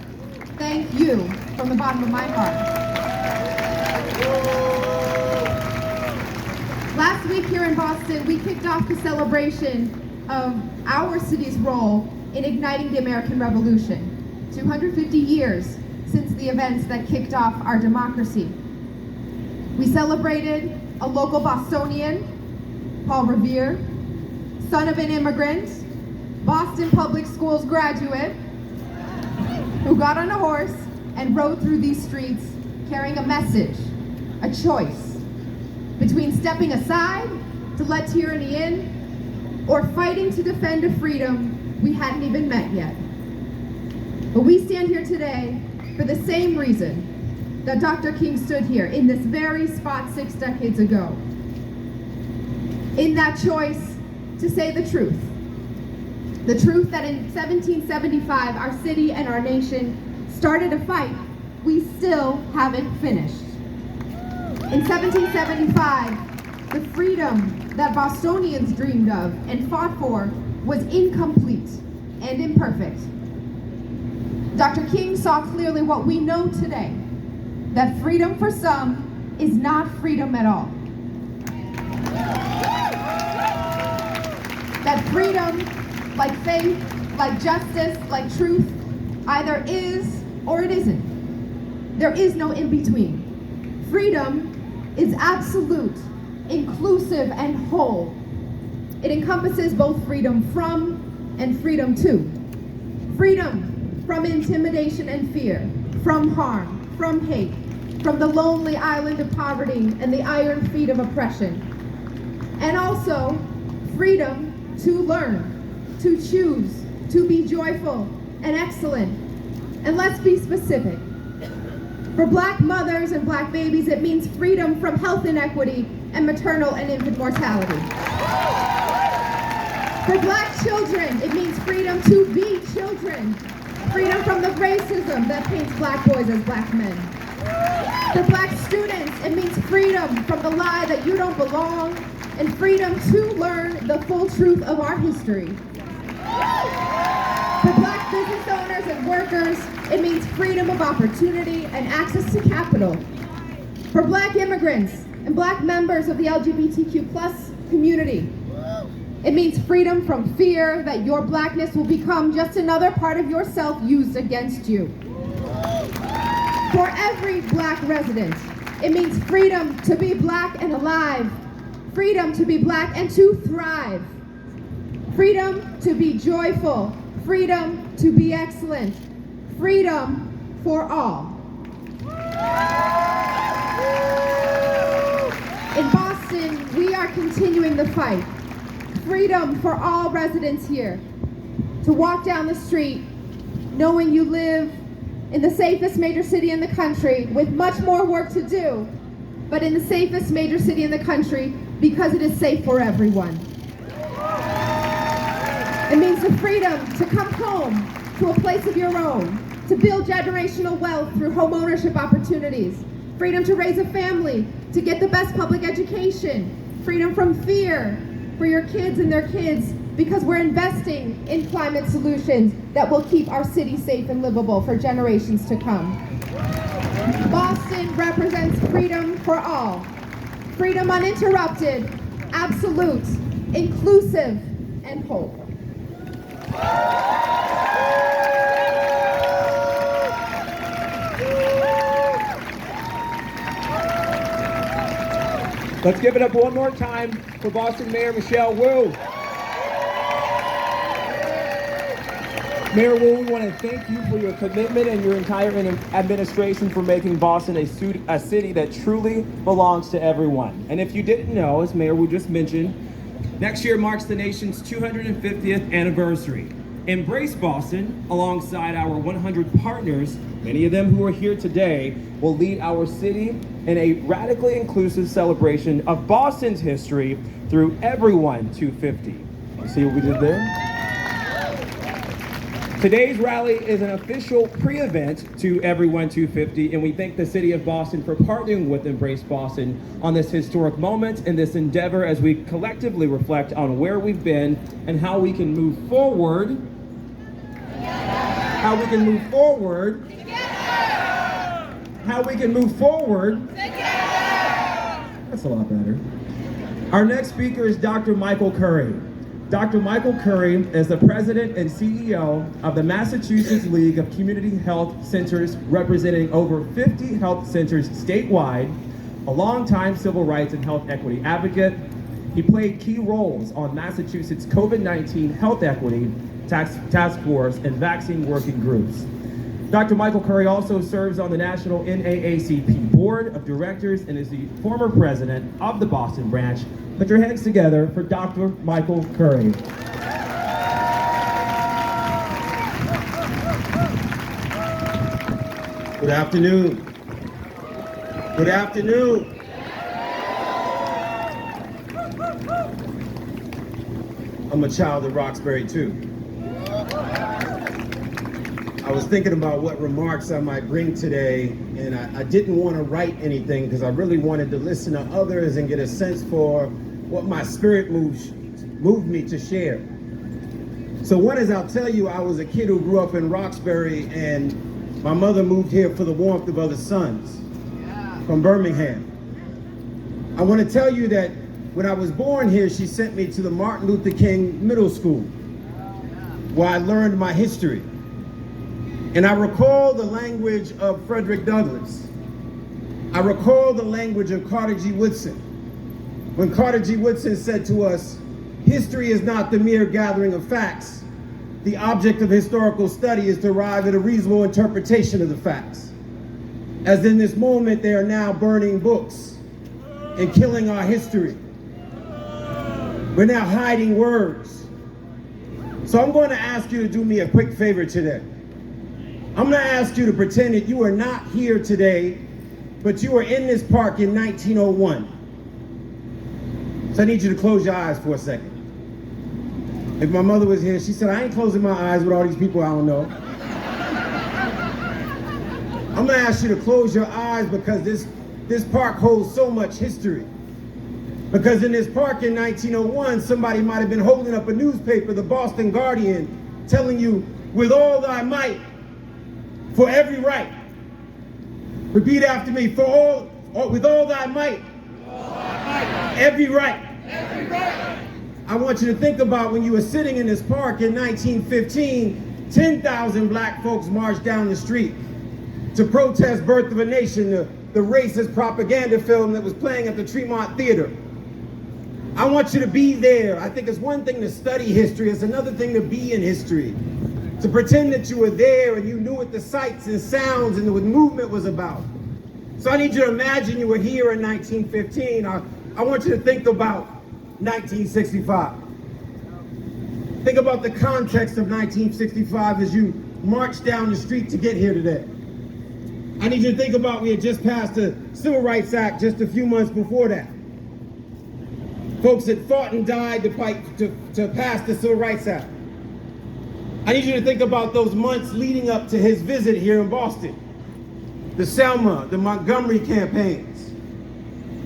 Thank you from the bottom of my heart. Last week here in Boston, we kicked off the celebration of our city's role in igniting the American Revolution, 250 years since the events that kicked off our democracy. We celebrated a local Bostonian, Paul Revere, son of an immigrant, Boston Public Schools graduate, who got on a horse and rode through these streets carrying a message, a choice, between stepping aside to let tyranny in or fighting to defend a freedom we hadn't even met yet. But we stand here today for the same reason that Dr. King stood here in this very spot 6 decades ago. In that choice to say the truth that in 1775 our city and our nation started a fight we still haven't finished. In 1775, the freedom that Bostonians dreamed of and fought for was incomplete and imperfect. Dr. King saw clearly what we know today, that freedom for some is not freedom at all. That freedom, like faith, like justice, like truth, either is or it isn't. There is no in-between. Freedom is absolute, inclusive, and whole. It encompasses both freedom from and freedom to. Freedom from intimidation and fear, from harm, from hate, from the lonely island of poverty and the iron feet of oppression. And also, freedom to learn, to choose, to be joyful and excellent. And let's be specific. For Black mothers and Black babies, it means freedom from health inequity and maternal and infant mortality. For Black children, it means freedom to be children. Freedom from the racism that paints Black boys as Black men. For Black students, it means freedom from the lie that you don't belong, and freedom to learn the full truth of our history. For Black business owners and workers, it means freedom of opportunity and access to capital. For Black immigrants and Black members of the LGBTQ+ community, it means freedom from fear that your Blackness will become just another part of yourself used against you. For every Black resident, it means freedom to be Black and alive, freedom to be Black and to thrive, freedom to be joyful, freedom to be excellent, freedom for all. In Boston, we are continuing the fight. Freedom for all residents here to walk down the street knowing you live in the safest major city in the country with much more work to do, but in the safest major city in the country because it is safe for everyone. It means the freedom to come home to a place of your own, to build generational wealth through home ownership opportunities, freedom to raise a family, to get the best public education, freedom from fear for your kids and their kids, because we're investing in climate solutions that will keep our city safe and livable for generations to come. Boston represents freedom for all. Freedom uninterrupted, absolute, inclusive, and hope. Let's give it up one more time for Boston Mayor Michelle Wu. Mayor Wu, we want to thank you for your commitment and your entire administration for making Boston a city that truly belongs to everyone. And if you didn't know, as Mayor Wu just mentioned, next year marks the nation's 250th anniversary. Embrace Boston, alongside our 100 partners, many of them who are here today, will lead our city in a radically inclusive celebration of Boston's history through Everyone 250. You see what we did there? Today's rally is an official pre-event to Everyone 250, and we thank the City of Boston for partnering with Embrace Boston on this historic moment and this endeavor as we collectively reflect on where we've been and how we can move forward. How we can move forward. How we can move forward. That's a lot better. Our next speaker is Dr. Michael Curry. Dr. Michael Curry is the president and CEO of the Massachusetts League of Community Health Centers, representing over 50 health centers statewide, a longtime civil rights and health equity advocate. He played key roles on Massachusetts COVID-19 health equity task force and vaccine working groups. Dr. Michael Curry also serves on the National NAACP Board of Directors and is the former president of the Boston branch. Put your hands together for Dr. Michael Curry. Good afternoon. Good afternoon. I'm a child of Roxbury too. I was thinking about what remarks I might bring today, and I didn't want to write anything because I really wanted to listen to others and get a sense for what my spirit moved me to share. So one is, I'll tell you, I was a kid who grew up in Roxbury, and my mother moved here for the warmth of other sons from Birmingham. I want to tell you that when I was born here, she sent me to the Martin Luther King Middle School, where I learned my history. And I recall the language of Frederick Douglass. I recall the language of Carter G. Woodson. When Carter G. Woodson said to us, history is not the mere gathering of facts. The object of historical study is to arrive at a reasonable interpretation of the facts. As in this moment, they are now burning books and killing our history. We're now hiding words. So I'm going to ask you to do me a quick favor today. I'm going to ask you to pretend that you are not here today, but you were in this park in 1901. So I need you to close your eyes for a second. If my mother was here, she said, I ain't closing my eyes with all these people I don't know. I'm going to ask you to close your eyes because this park holds so much history. Because in this park in 1901, somebody might have been holding up a newspaper, the Boston Guardian, telling you, with all thy might, for every right. Repeat after me, with all thy might, every right. Every right. I want you to think about when you were sitting in this park in 1915, 10,000 black folks marched down the street to protest Birth of a Nation, the racist propaganda film that was playing at the Tremont Theater. I want you to be there. I think it's one thing to study history, it's another thing to be in history. To pretend that you were there and you knew what the sights and sounds and what movement was about. So I need you to imagine you were here in 1915. I want you to think about 1965. Think about the context of 1965 as you march down the street to get here today. I need you to think about we had just passed the Civil Rights Act just a few months before that. folks that fought and died to pass the Civil Rights Act. I need you to think about those months leading up to his visit here in Boston. The Selma, the Montgomery campaigns.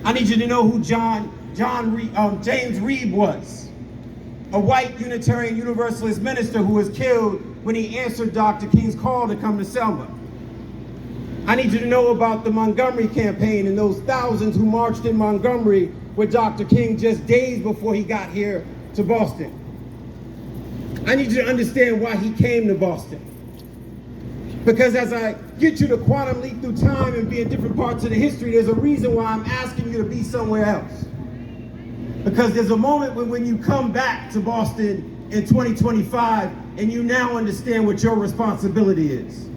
I need you to know who James Reeb was. A white Unitarian Universalist minister who was killed when he answered Dr. King's call to come to Selma. I need you to know about the Montgomery campaign and those thousands who marched in Montgomery with Dr. King just days before he got here to Boston. I need you to understand why he came to Boston. Because as I get you to quantum leap through time and be in different parts of the history, there's a reason why I'm asking you to be somewhere else. Because there's a moment when you come back to Boston in 2025 and you now understand what your responsibility is.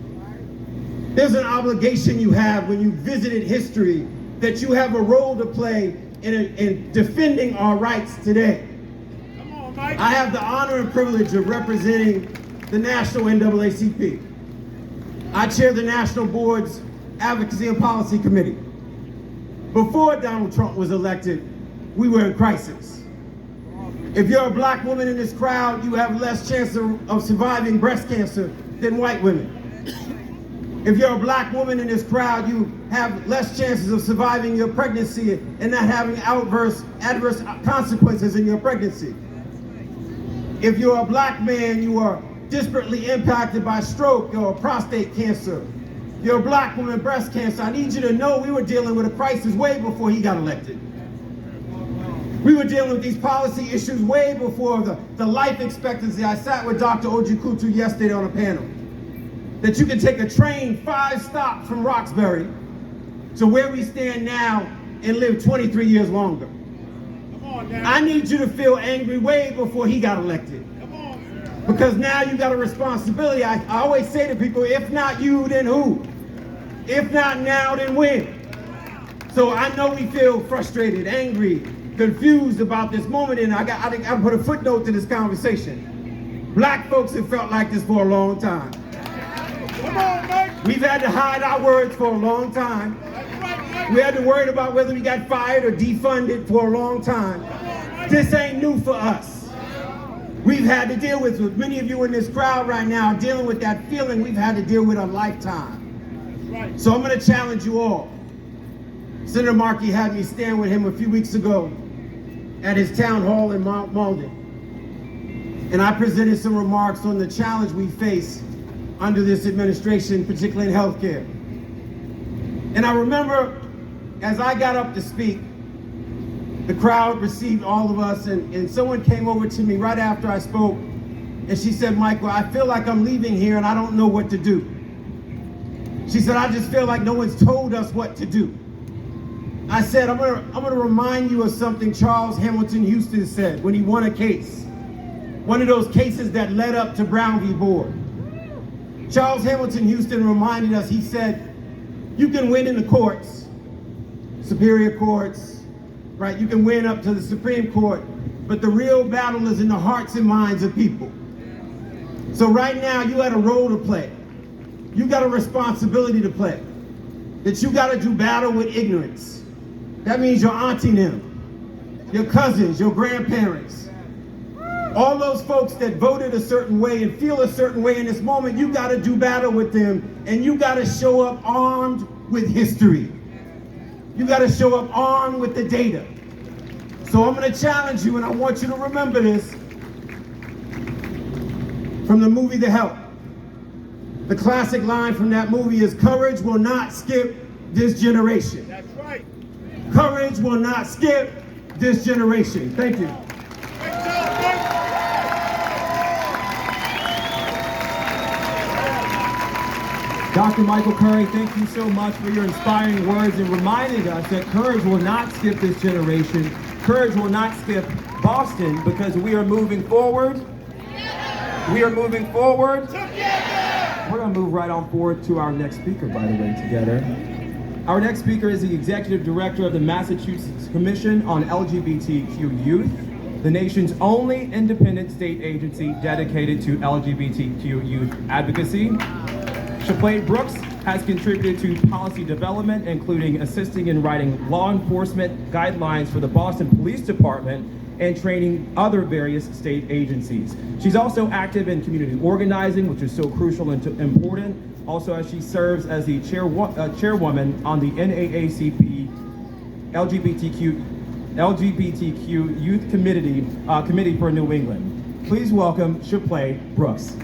There's an obligation you have when you visited history that you have a role to play in defending our rights today. I have the honor and privilege of representing the National NAACP. I chair the National Board's Advocacy and Policy Committee. Before Donald Trump was elected, we were in crisis. If you're a black woman in this crowd, you have less chance of surviving breast cancer than white women. If you're a black woman in this crowd, you have less chances of surviving your pregnancy and not having adverse consequences in your pregnancy. If you're a black man, you are disparately impacted by stroke or prostate cancer. You're a black woman, breast cancer. I need you to know we were dealing with a crisis way before he got elected. We were dealing with these policy issues way before the life expectancy. I sat with Dr. Ojikutu yesterday on a panel. That you can take a train 5 stops from Roxbury to where we stand now and live 23 years longer. I need you to feel angry way before he got elected. Because now you got a responsibility. I always say to people, if not you, then who? If not now, then when? So I know we feel frustrated, angry, confused about this moment, and I got to put a footnote to this conversation. Black folks have felt like this for a long time. We've had to hide our words for a long time. We had to worry about whether we got fired or defunded for a long time. This ain't new for us. We've had to deal with many of you in this crowd right now, dealing with that feeling we've had to deal with a lifetime. So I'm going to challenge you all. Senator Markey had me stand with him a few weeks ago at his town hall in Mount Malden. And I presented some remarks on the challenge we face under this administration, particularly in healthcare. And I remember as I got up to speak, the crowd received all of us, and someone came over to me right after I spoke, and she said, Michael, I feel like I'm leaving here and I don't know what to do. She said, I just feel like no one's told us what to do. I said, I'm gonna remind you of something Charles Hamilton Houston said when he won a case. One of those cases that led up to Brown v. Board. Charles Hamilton Houston reminded us, he said, you can win in the courts, superior courts, right? You can win up to the Supreme Court, but the real battle is in the hearts and minds of people. So right now, you had a role to play. You got a responsibility to play. That you got to do battle with ignorance. That means your auntie and them, your cousins, your grandparents, all those folks that voted a certain way and feel a certain way in this moment. You got to do battle with them, and you got to show up armed with history. You got to show up armed with the data. So I'm going to challenge you, and I want you to remember this from the movie The Help. The classic line from that movie is, courage will not skip this generation. That's right. Courage will not skip this generation. Thank you. Dr. Michael Curry, thank you so much for your inspiring words and reminding us that courage will not skip this generation. Courage will not skip Boston, because we are moving forward. We are moving forward. We're going to move right on forward to our next speaker, by the way, together. Our next speaker is the Executive Director of the Massachusetts Commission on LGBTQ Youth, the nation's only independent state agency dedicated to LGBTQ youth advocacy. Chaplain Brooks has contributed to policy development, including assisting in writing law enforcement guidelines for the Boston Police Department and training other various state agencies. She's also active in community organizing, which is so crucial and important. Also, as she serves as the chairwoman on the NAACP LGBTQ Youth Committee for New England. Please welcome Shapley Brooks.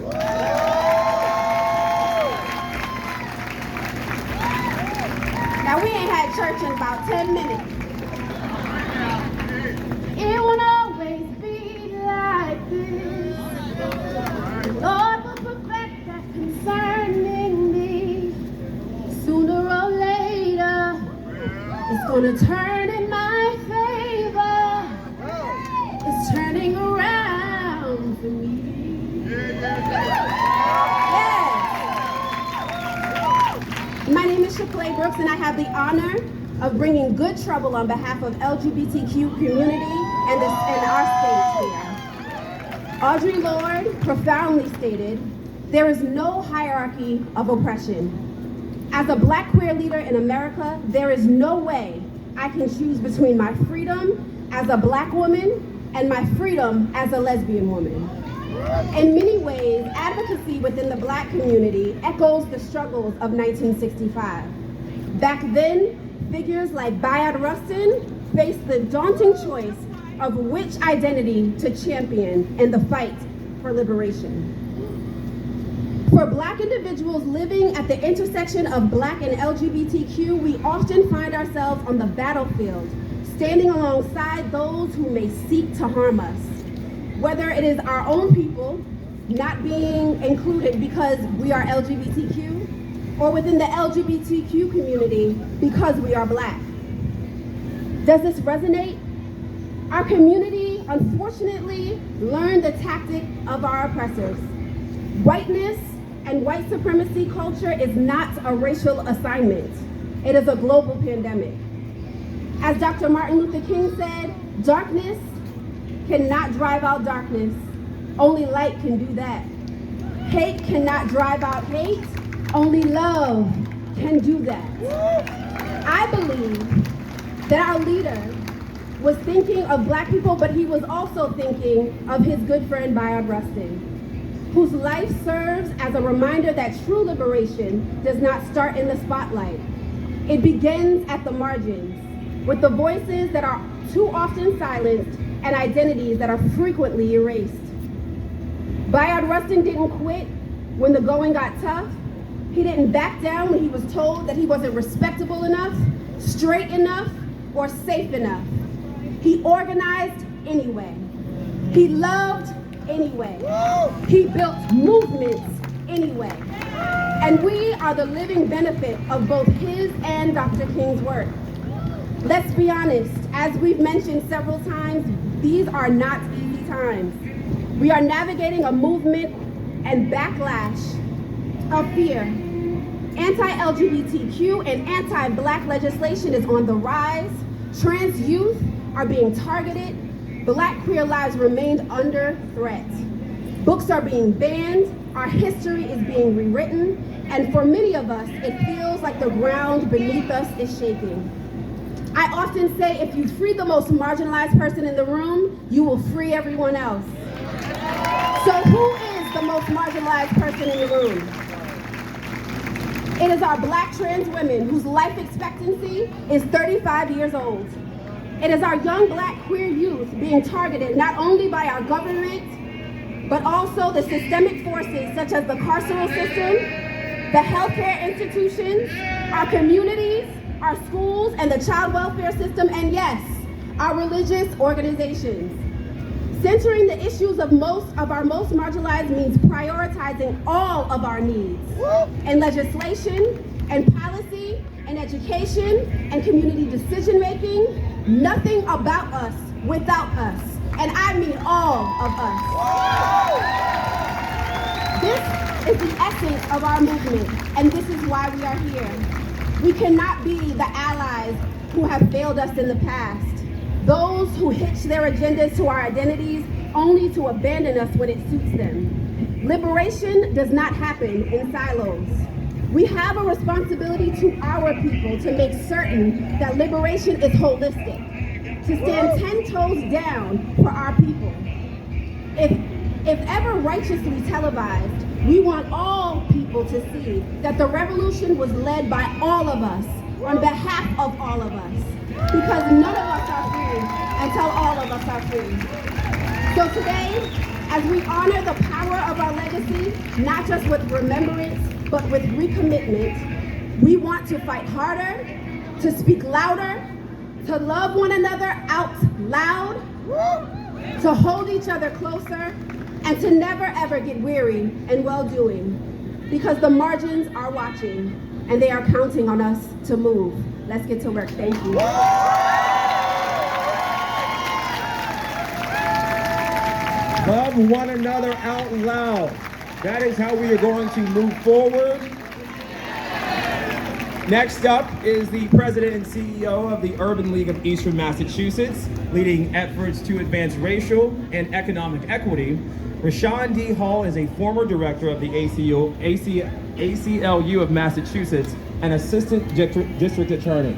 Now we ain't had church in about 10 minutes. It won't always be like this. The Lord will perfect that concerning me. Sooner or later, it's gonna turn in my favor. It's turning around for me. My name is Shapley Brooks, and I have the honor of bringing good trouble on behalf of LGBTQ community and our state here. Audre Lorde profoundly stated, "There is no hierarchy of oppression. As a Black queer leader in America, there is no way I can choose between my freedom as a Black woman and my freedom as a lesbian woman." In many ways, advocacy within the Black community echoes the struggles of 1965. Back then, figures like Bayard Rustin faced the daunting choice of which identity to champion in the fight for liberation. For Black individuals living at the intersection of Black and LGBTQ, we often find ourselves on the battlefield, standing alongside those who may seek to harm us. Whether it is our own people not being included because we are LGBTQ, or within the LGBTQ community because we are Black. Does this resonate? Our community, unfortunately, learned the tactic of our oppressors. Whiteness and white supremacy culture is not a racial assignment. It is a global pandemic. As Dr. Martin Luther King said, darkness cannot drive out darkness. Only light can do that. Hate cannot drive out hate. Only love can do that. I believe that our leader was thinking of Black people, but he was also thinking of his good friend Bayard Rustin, whose life serves as a reminder that true liberation does not start in the spotlight. It begins at the margins, with the voices that are too often silenced and identities that are frequently erased. Bayard Rustin didn't quit when the going got tough. He didn't back down when he was told that he wasn't respectable enough, straight enough, or safe enough. He organized anyway. He loved anyway. He built movements anyway. And we are the living benefit of both his and Dr. King's work. Let's be honest, as we've mentioned several times, these are not easy times. We are navigating a movement and backlash of fear. Anti-LGBTQ and anti-Black legislation is on the rise. Trans youth are being targeted. Black queer lives remain under threat. Books are being banned. Our history is being rewritten. And for many of us, it feels like the ground beneath us is shaking. I often say, if you free the most marginalized person in the room, you will free everyone else. So who is the most marginalized person in the room? It is our Black trans women whose life expectancy is 35 years old. It is our young Black queer youth being targeted not only by our government, but also the systemic forces such as the carceral system, the healthcare institutions, our communities, our schools, and the child welfare system, and yes, our religious organizations. Centering the issues of our most marginalized means prioritizing all of our needs in legislation and policy and education and community decision making. Nothing about us without us, and I mean all of us. This is the essence of our movement, and this is why we are here. We cannot be the allies who have failed us in the past. Those who hitch their agendas to our identities only to abandon us when it suits them. Liberation does not happen in silos. We have a responsibility to our people to make certain that liberation is holistic, to stand 10 toes down for our people. If ever righteously televised, we want all people to see that the revolution was led by all of us, on behalf of all of us, because none of us are free until all of us are free. So today, as we honor the power of our legacy, not just with remembrance, but with recommitment, we want to fight harder, to speak louder, to love one another out loud, to hold each other closer, and to never ever get weary in well-doing, because the margins are watching and they are counting on us to move. Let's get to work. Thank you. Love one another out loud. That is how we are going to move forward. Next up is the president and CEO of the Urban League of Eastern Massachusetts, leading efforts to advance racial and economic equity. Rashawn D. Hall is a former director of the ACLU of Massachusetts and assistant district attorney.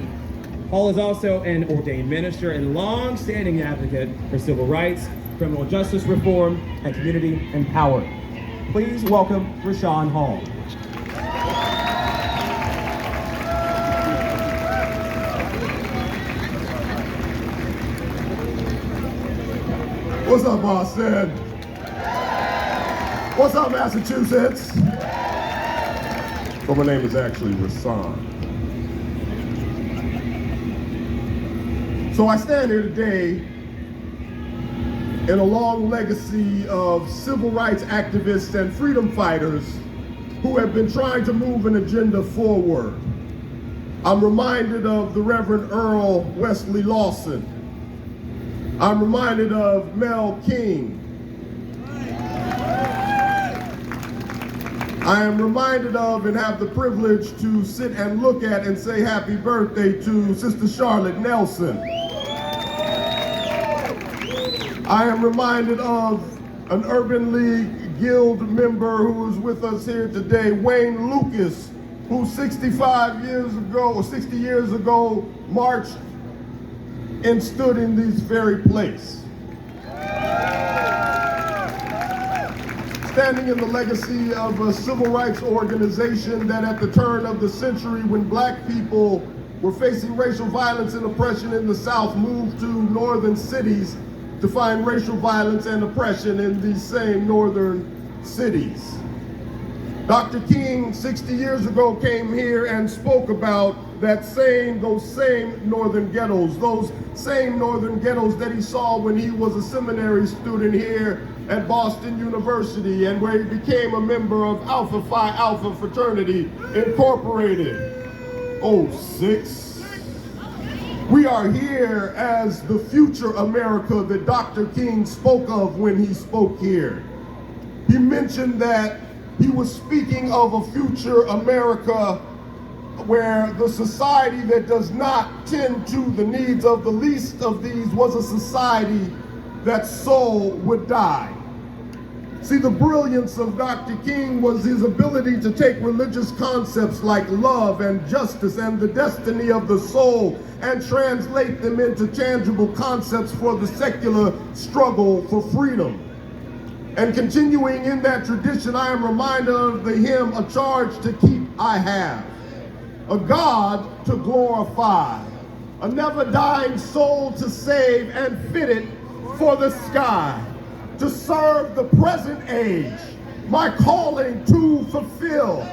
Hall is also an ordained minister and long-standing advocate for civil rights, criminal justice reform, and community empowerment. Please welcome Rashawn Hall. What's up, Boston? What's up, Massachusetts? So my name is actually Rashawn. So I stand here today in a long legacy of civil rights activists and freedom fighters who have been trying to move an agenda forward. I'm reminded of the Reverend Earl Wesley Lawson. I'm reminded of Mel King. I am reminded of and have the privilege to sit and look at and say happy birthday to Sister Charlotte Nelson. I am reminded of an Urban League Guild member who is with us here today, Wayne Lucas, who 60 years ago marched and stood in this very place. Standing in the legacy of a civil rights organization that at the turn of the century, when black people were facing racial violence and oppression in the South, moved to northern cities to find racial violence and oppression in these same northern cities. Dr. King 60 years ago came here and spoke about those same northern ghettos that he saw when he was a seminary student here at Boston University, and where he became a member of Alpha Phi Alpha Fraternity Incorporated. 06. We are here as the future America that Dr. King spoke of when he spoke here. He mentioned that he was speaking of a future America where the society that does not tend to the needs of the least of these was a society that soul would die. See, the brilliance of Dr. King was his ability to take religious concepts like love and justice and the destiny of the soul and translate them into tangible concepts for the secular struggle for freedom. And continuing in that tradition, I am reminded of the hymn, "A Charge to Keep I Have," a God to glorify, a never-dying soul to save and fitted for the sky, to serve the present age, my calling to fulfill.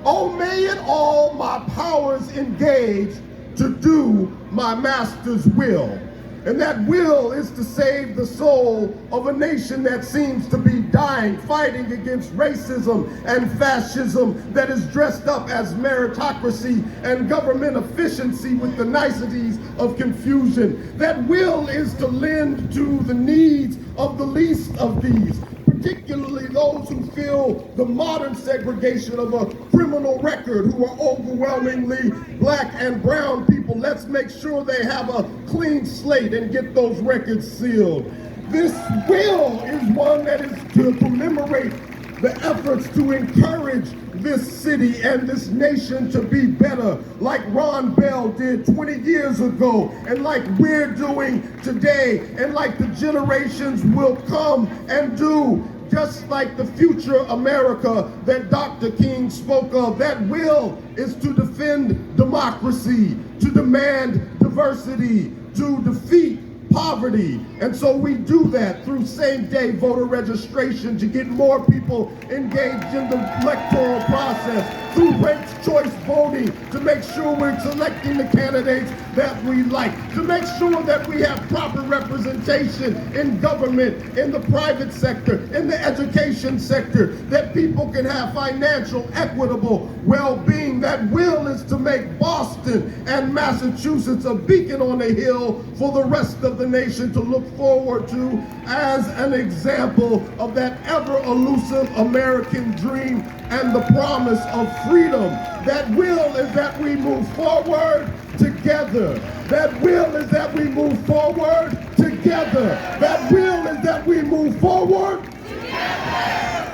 Oh, may it all my powers engage to do my master's will. And that will is to save the soul of a nation that seems to be dying, fighting against racism and fascism that is dressed up as meritocracy and government efficiency with the niceties of confusion. That will is to lend to the needs of the least of these, particularly those who feel the modern segregation of a criminal record, who are overwhelmingly black and brown people. Let's make sure they have a clean slate and get those records sealed. This will is one that is to commemorate the efforts to encourage this city and this nation to be better, like Ron Bell did 20 years ago, and like we're doing today, and like the generations will come and do, just like the future America that Dr. King spoke of. That will is to defend democracy, to demand diversity, to defeat poverty. And so we do that through same-day voter registration to get more people engaged in the electoral process, through ranked choice voting to make sure we're selecting the candidates that we like, to make sure that we have proper representation in government, in the private sector, in the education sector, that people can have financial, equitable well-being. That will is to make Boston and Massachusetts a beacon on a hill for the rest of the nation to look forward to as an example of that ever-elusive American dream and the promise of freedom. That will is that we move forward together. That will is that we move forward together. That will is that we move forward together.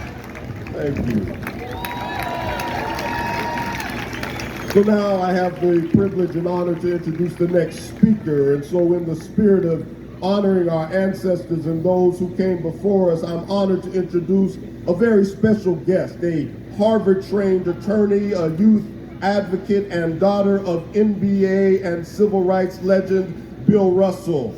Thank you. So now I have the privilege and honor to introduce the next speaker. And so in the spirit of honoring our ancestors and those who came before us, I'm honored to introduce a very special guest, a Harvard-trained attorney, a youth advocate, and daughter of NBA and civil rights legend Bill Russell.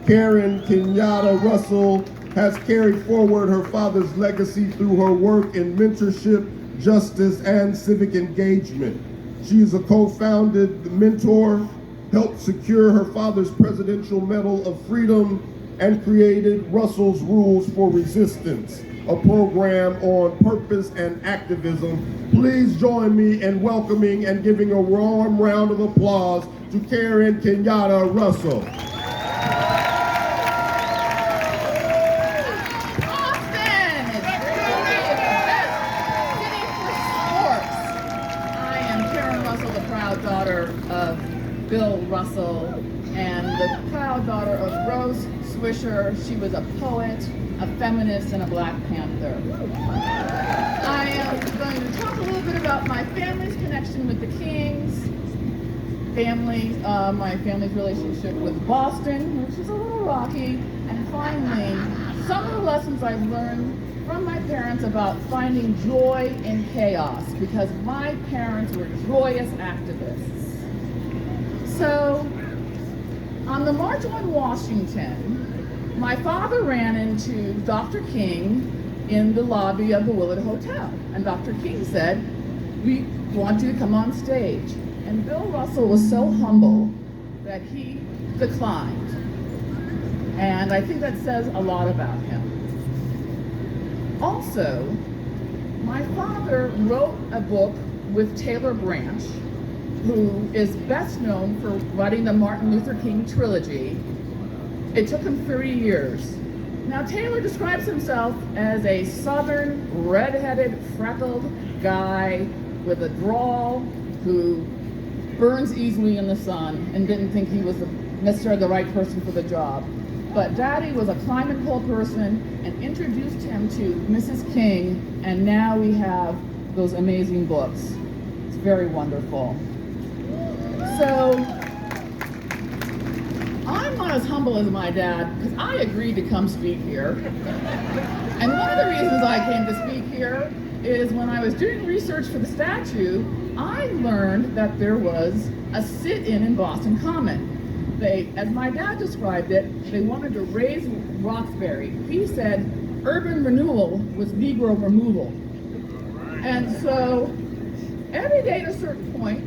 Karen Kenyatta Russell has carried forward her father's legacy through her work in mentorship, justice, and civic engagement. She is a co-founded mentor, helped secure her father's Presidential Medal of Freedom, and created Russell's Rules for Resistance, a program on purpose and activism. Please join me in welcoming and giving a warm round of applause to Karen Kenyatta Russell. Bill Russell, and the proud daughter of Rose Swisher. She was a poet, a feminist, and a Black Panther. I am going to talk a little bit about my family's connection with the Kings, my family's relationship with Boston, which is a little rocky, and finally, some of the lessons I've learned from my parents about finding joy in chaos, because my parents were joyous activists. So, on the March on Washington, my father ran into Dr. King in the lobby of the Willard Hotel. And Dr. King said, "We want you to come on stage." And Bill Russell was so humble that he declined. And I think that says a lot about him. Also, my father wrote a book with Taylor Branch, who is best known for writing the Martin Luther King trilogy. It took him 30 years. Now, Taylor describes himself as a southern, red-headed, freckled guy with a drawl who burns easily in the sun and didn't think he was necessarily the right person for the job. But Daddy was a climb and pull person and introduced him to Mrs. King, and now we have those amazing books. It's very wonderful. So, I'm not as humble as my dad, because I agreed to come speak here. And one of the reasons I came to speak here is when I was doing research for the statue, I learned that there was a sit-in Boston Common. As my dad described it, they wanted to raise Roxbury. He said urban renewal was Negro removal. And so, every day at a certain point,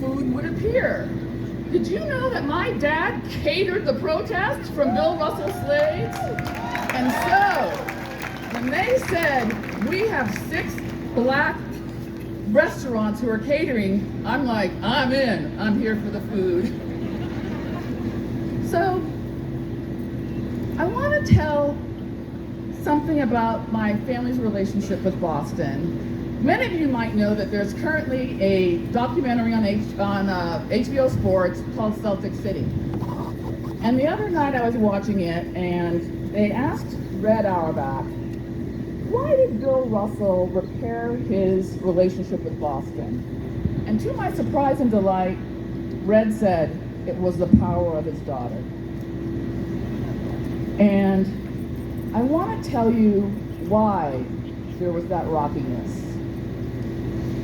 food would appear. Did you know that my dad catered the protests from Bill Russell slaves? And so, when they said, we have 6 Black restaurants who are catering, I'm like, I'm in. I'm here for the food. So, I want to tell something about my family's relationship with Boston. Many of you might know that there's currently a documentary on HBO Sports called Celtic City. And the other night I was watching it, and they asked Red Auerbach, why did Bill Russell repair his relationship with Boston? And to my surprise and delight, Red said it was the power of his daughter. And I want to tell you why there was that rockiness.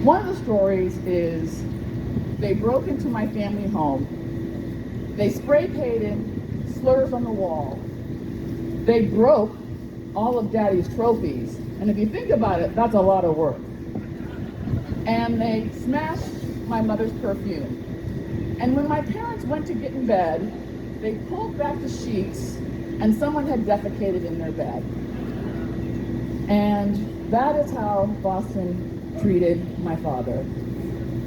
One of the stories is they broke into my family home. They spray painted slurs on the wall. They broke all of Daddy's trophies. And if you think about it, that's a lot of work. And they smashed my mother's perfume. And when my parents went to get in bed, they pulled back the sheets and someone had defecated in their bed. And that is how Boston treated my father.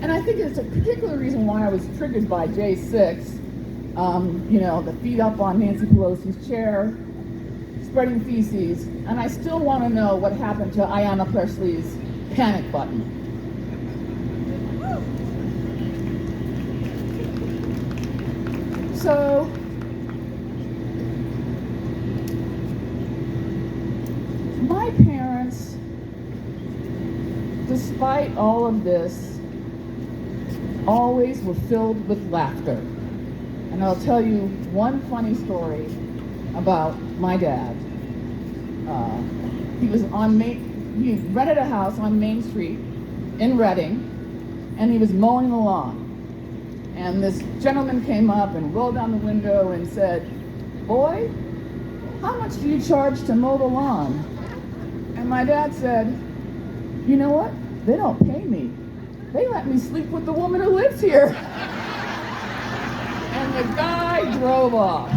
And I think it's a particular reason why I was triggered by J6, the feet up on Nancy Pelosi's chair, spreading feces, and I still want to know what happened to Ayanna Presley's panic button. So, my parents, despite all of this, always were filled with laughter. And I'll tell you one funny story about my dad. He rented a house on Main Street in Reading, and he was mowing the lawn. And this gentleman came up and rolled down the window and said, "Boy, how much do you charge to mow the lawn?" And my dad said, "You know what? They don't pay me. They let me sleep with the woman who lives here." And the guy drove off.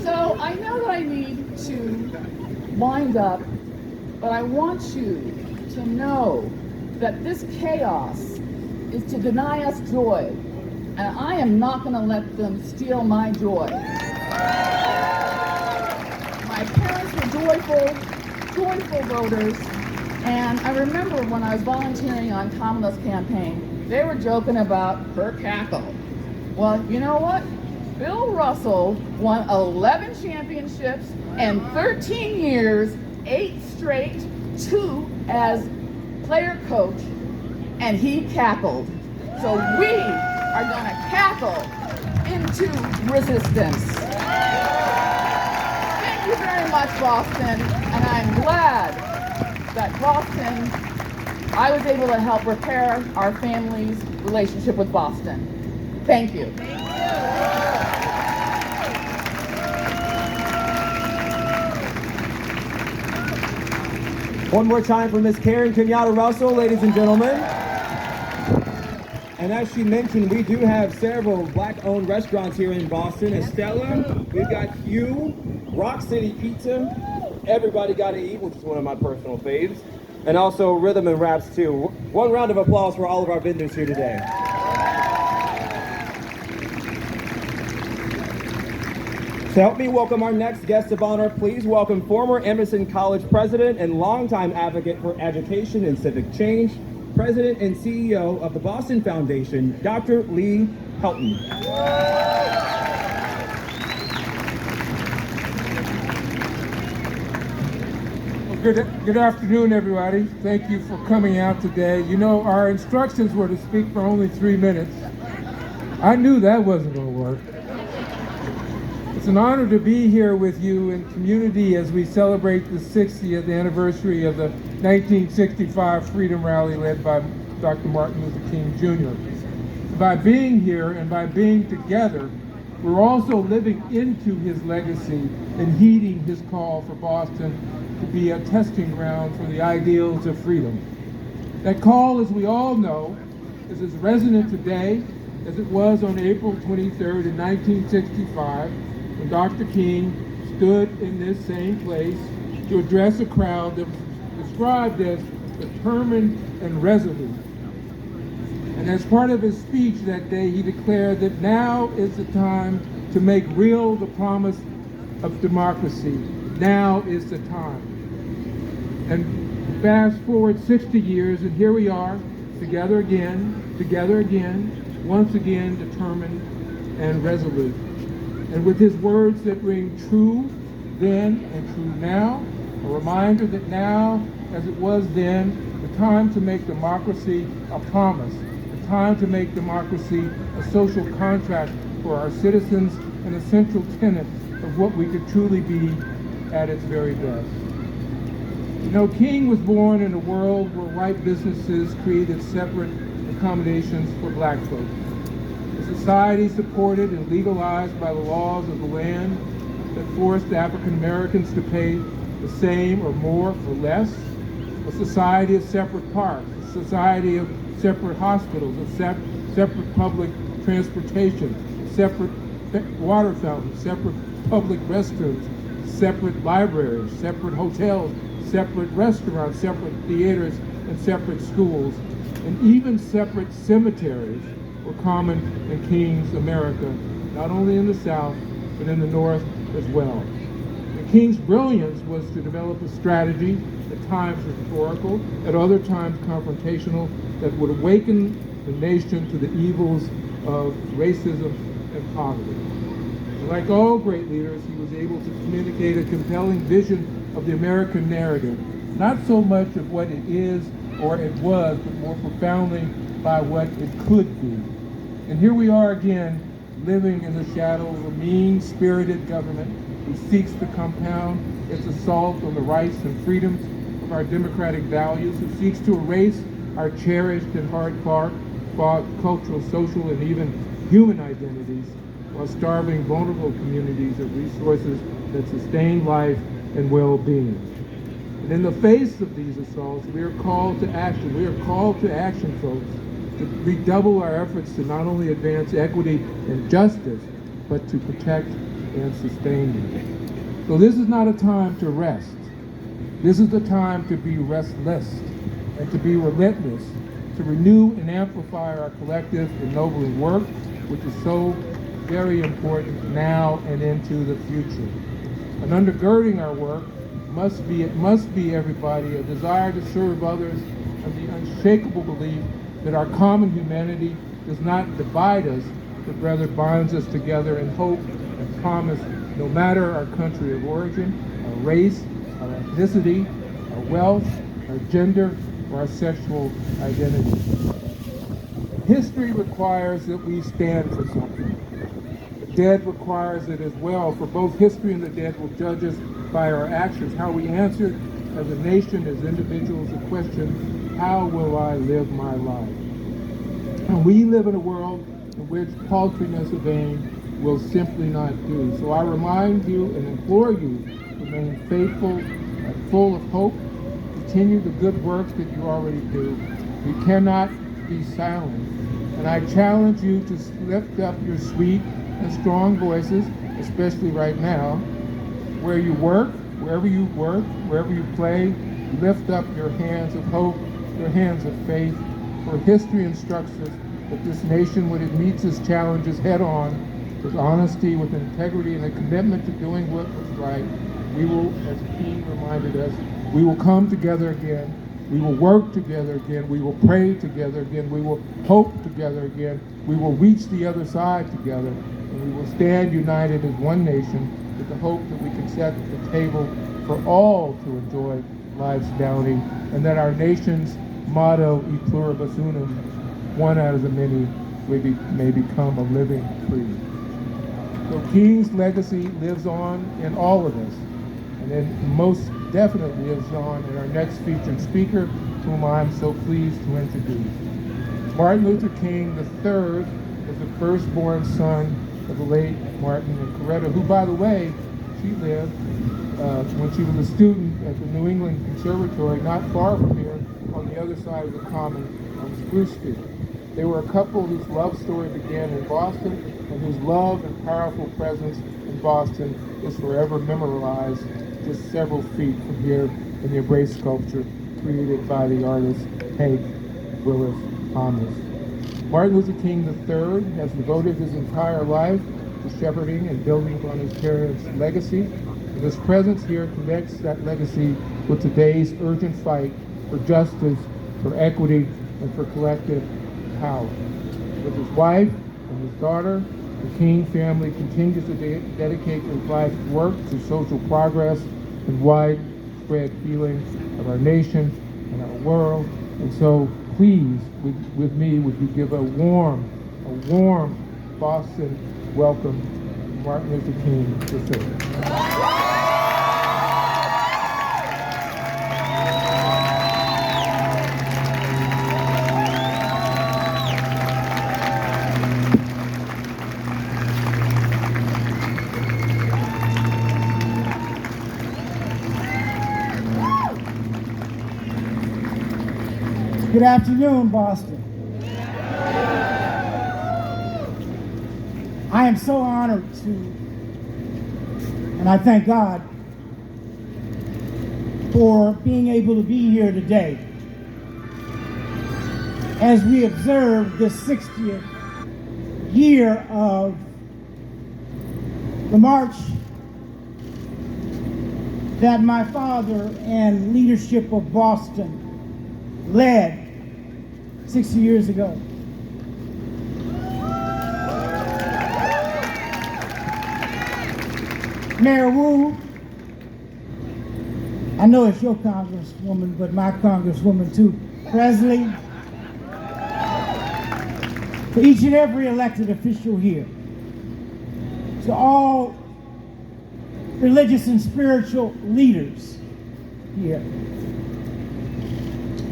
So I know that I need to wind up, but I want you to know that this chaos is to deny us joy, and I am not going to let them steal my joy. My parents were joyful voters, and I remember when I was volunteering on Kamala's campaign, they were joking about her cackle. Well, you know what? Bill Russell won 11 championships and 13 years, 8 straight, 2 as player coach, and he cackled. So we are going to cackle into resistance. Thank you very much, Boston, and I'm glad that Boston, I was able to help repair our family's relationship with Boston. Thank you. One more time for Miss Karen Kenyatta Russell, ladies and gentlemen. And as she mentioned, we do have several Black-owned restaurants here in Boston. Estella, we've got Hugh, Rock City Pizza, Everybody Gotta Eat, which is one of my personal faves, and also Rhythm and Raps too. One round of applause for all of our vendors here today. To help me welcome our next guest of honor, please welcome former Emerson College president and longtime advocate for education and civic change, president and CEO of the Boston Foundation, Dr. Lee Helton. Good afternoon, everybody. Thank you for coming out today. You know, our instructions were to speak for only 3 minutes. I knew that wasn't going to work. It's an honor to be here with you in community as we celebrate the 60th anniversary of the 1965 Freedom Rally led by Dr. Martin Luther King Jr. By being here and by being together, we're also living into his legacy and heeding his call for Boston to be a testing ground for the ideals of freedom. That call, as we all know, is as resonant today as it was on April 23rd in 1965, when Dr. King stood in this same place to address a crowd that was described as determined and resolute. And as part of his speech that day, he declared that now is the time to make real the promise of democracy. Now is the time. And fast forward 60 years, and here we are, together again, once again determined and resolute. And with his words that ring true then and true now, a reminder that now, as it was then, the time to make democracy a promise, the time to make democracy a social contract for our citizens, an essential tenet of what we could truly be at its very best. You know, King was born in a world where white businesses created separate accommodations for black folks. A society supported and legalized by the laws of the land that forced African Americans to pay the same or more for less. A society of separate parks, a society of separate hospitals, of separate public transportation, separate water fountains, separate public restrooms, separate libraries, separate hotels, separate restaurants, separate theaters, and separate schools, and even separate cemeteries were common in King's America, not only in the South, but in the North as well. And King's brilliance was to develop a strategy, at times rhetorical, at other times confrontational, that would awaken the nation to the evils of racism and poverty. And like all great leaders, he was able to communicate a compelling vision of the American narrative, not so much of what it is or it was, but more profoundly by what it could be. And here we are again, living in the shadow of a mean-spirited government who seeks to compound its assault on the rights and freedoms of our democratic values, who seeks to erase our cherished and hard-fought cultural, social, and even human identities, while starving vulnerable communities of resources that sustain life and well-being. And in the face of these assaults, we are called to action. We are called to action, folks, to redouble our efforts to not only advance equity and justice, but to protect and sustain them. So this is not a time to rest. This is the time to be restless and to be relentless, to renew and amplify our collective ennobling work, which is so very important now and into the future. And undergirding our work must be everybody, a desire to serve others and the unshakable belief that our common humanity does not divide us, but rather binds us together in hope and promise, no matter our country of origin, our race, our ethnicity, our wealth, our gender, or our sexual identity. History requires that we stand for something. The dead requires it as well, for both history and the dead will judge us by our actions, how we answer as a nation, as individuals, the question, how will I live my life? And we live in a world in which paltriness of aim will simply not do. So I remind you and implore you to remain faithful and full of hope. Continue the good work that you already do. We cannot be silent. And I challenge you to lift up your sweet and strong voices, especially right now, where you work, wherever you play, lift up your hands of hope, your hands of faith, for history instructs us that this nation, when it meets its challenges head on, with honesty, with integrity, and a commitment to doing what was right, we will, as King reminded us, we will come together again, we will work together again, we will pray together again, we will hope together again, we will reach the other side together, and we will stand united as one nation with the hope that we can set the table for all to enjoy life's bounty, and that our nation's motto, E pluribus unum, one out of the many, may become a living creed. So King's legacy lives on in all of us, and it most definitely lives on in our next featured speaker, whom I'm so pleased to introduce. Martin Luther King III was the firstborn son of the late Martin and Coretta, who, by the way, she lived when she was a student at the New England Conservatory, not far from here, on the other side of the common on Spruce Street. They were a couple whose love story began in Boston, and whose love and powerful presence in Boston is forever memorialized just several feet from here in the Embrace sculpture created by the artist Hank Willis Thomas. Martin Luther King III has devoted his entire life to shepherding and building upon his parents' legacy, and his presence here connects that legacy with today's urgent fight for justice, for equity, and for collective power. With his wife and his daughter, The King family continues to dedicate their life's work to social progress and widespread healing of our nation and our world. And so please, with me, would you give a warm Boston welcome to Martin Luther King III. Good afternoon, Boston. I am so honored to, and I thank God for being able to be here today as we observe the 60th year of the march that my father and leadership of Boston led 60 years ago. Mayor Wu, I know it's your congresswoman, but my congresswoman too, Presley, for each and every elected official here, to all religious and spiritual leaders here.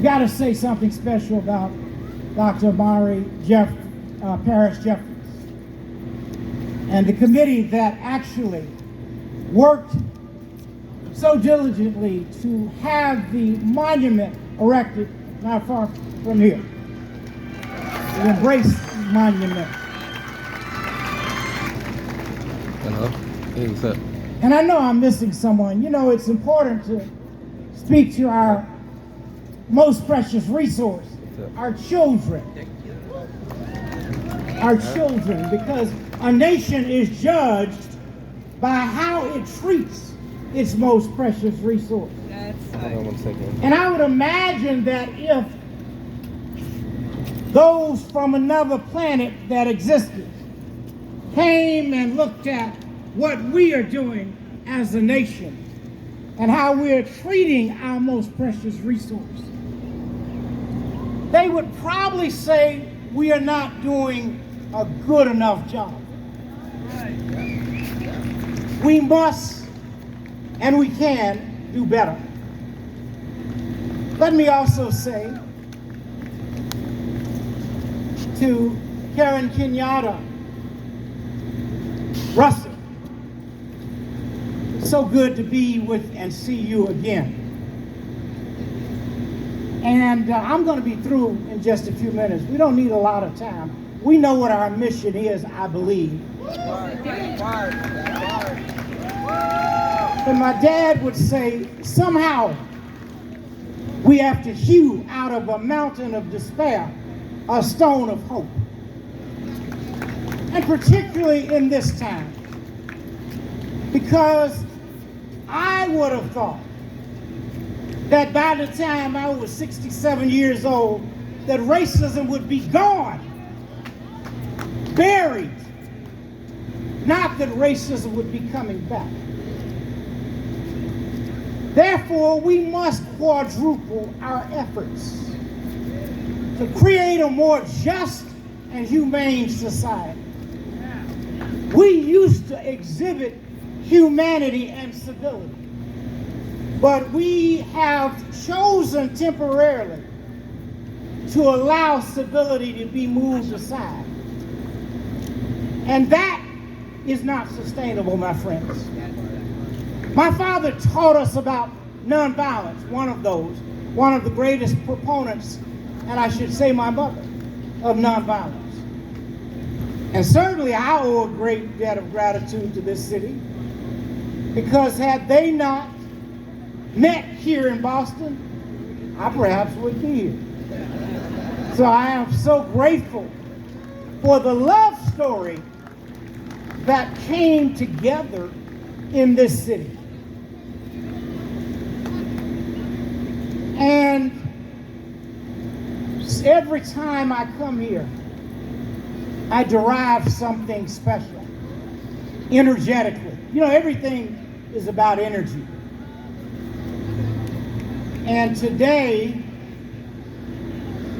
Got to say something special about Dr. Amari Parrish Jeffries and the committee that actually worked so diligently to have the monument erected not far from here. The Embrace Monument. Hello. Hey, what's up? And I know I'm missing someone. You know, it's important to speak to our most precious resource, our children. Our children, because a nation is judged by how it treats its most precious resource. Hold on 1 second. And I would imagine that if those from another planet that existed came and looked at what we are doing as a nation and how we're treating our most precious resource, they would probably say we are not doing a good enough job. We must and we can do better. Let me also say to Karen Kenyatta Russell, it's so good to be with and see you again. And I'm going to be through in just a few minutes. We don't need a lot of time. We know what our mission is, I believe. And my dad would say, somehow we have to hew out of a mountain of despair a stone of hope. And particularly in this time, because I would have thought that by the time I was 67 years old, that racism would be gone, buried, not that racism would be coming back. Therefore, we must quadruple our efforts to create a more just and humane society. We used to exhibit humanity and civility, but we have chosen temporarily to allow civility to be moved aside. And that is not sustainable, my friends. My father taught us about nonviolence, one of the greatest proponents, and I should say my mother, of nonviolence. And certainly I owe a great debt of gratitude to this city, because had they not met here in Boston, I perhaps would be here. So I am so grateful for the love story that came together in this city. And every time I come here, I derive something special, energetically. You know, everything is about energy. And today,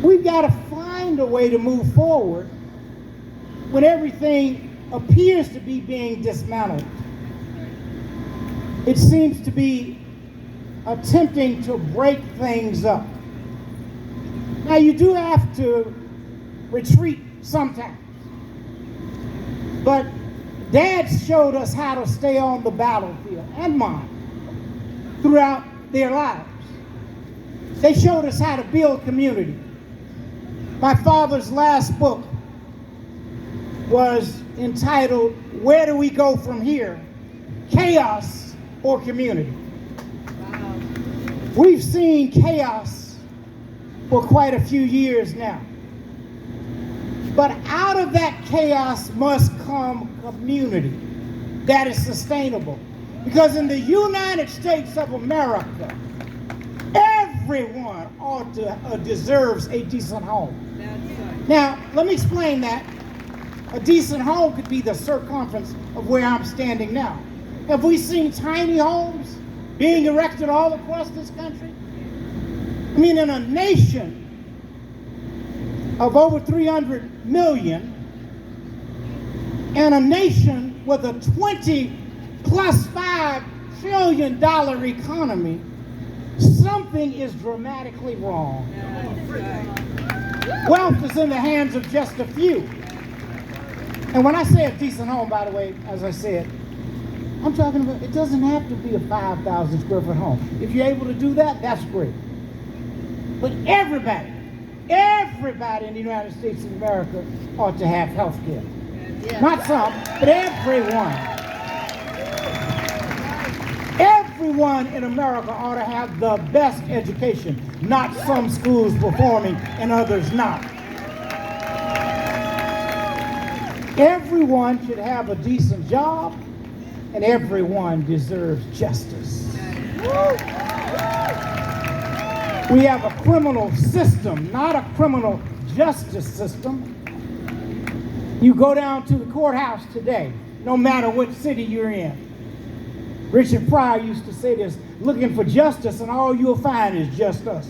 we've got to find a way to move forward when everything appears to be being dismantled. It seems to be attempting to break things up. Now, you do have to retreat sometimes. But Dad showed us how to stay on the battlefield, and Mom, throughout their lives. They showed us how to build community. My father's last book was entitled, Where Do We Go From Here? Chaos or Community? Wow. We've seen chaos for quite a few years now. But out of that chaos must come community that is sustainable. Because in the United States of America, everyone deserves a decent home. Now, let me explain that. A decent home could be the circumference of where I'm standing now. Have we seen tiny homes being erected all across this country? I mean, in a nation of over 300 million, and a nation with a 20 plus $5 trillion economy, something is dramatically wrong. Wealth is in the hands of just a few. And when I say a decent home, by the way, as I said, I'm talking about, it doesn't have to be a 5,000 square foot home. If you're able to do that, that's great. But everybody in the United States of America ought to have health care. Yeah. Not some, but everyone. Everyone in America ought to have the best education, not some schools performing and others not. Everyone should have a decent job, and everyone deserves justice. We have a criminal system, not a criminal justice system. You go down to the courthouse today, no matter what city you're in. Richard Pryor used to say this, looking for justice and all you'll find is just us.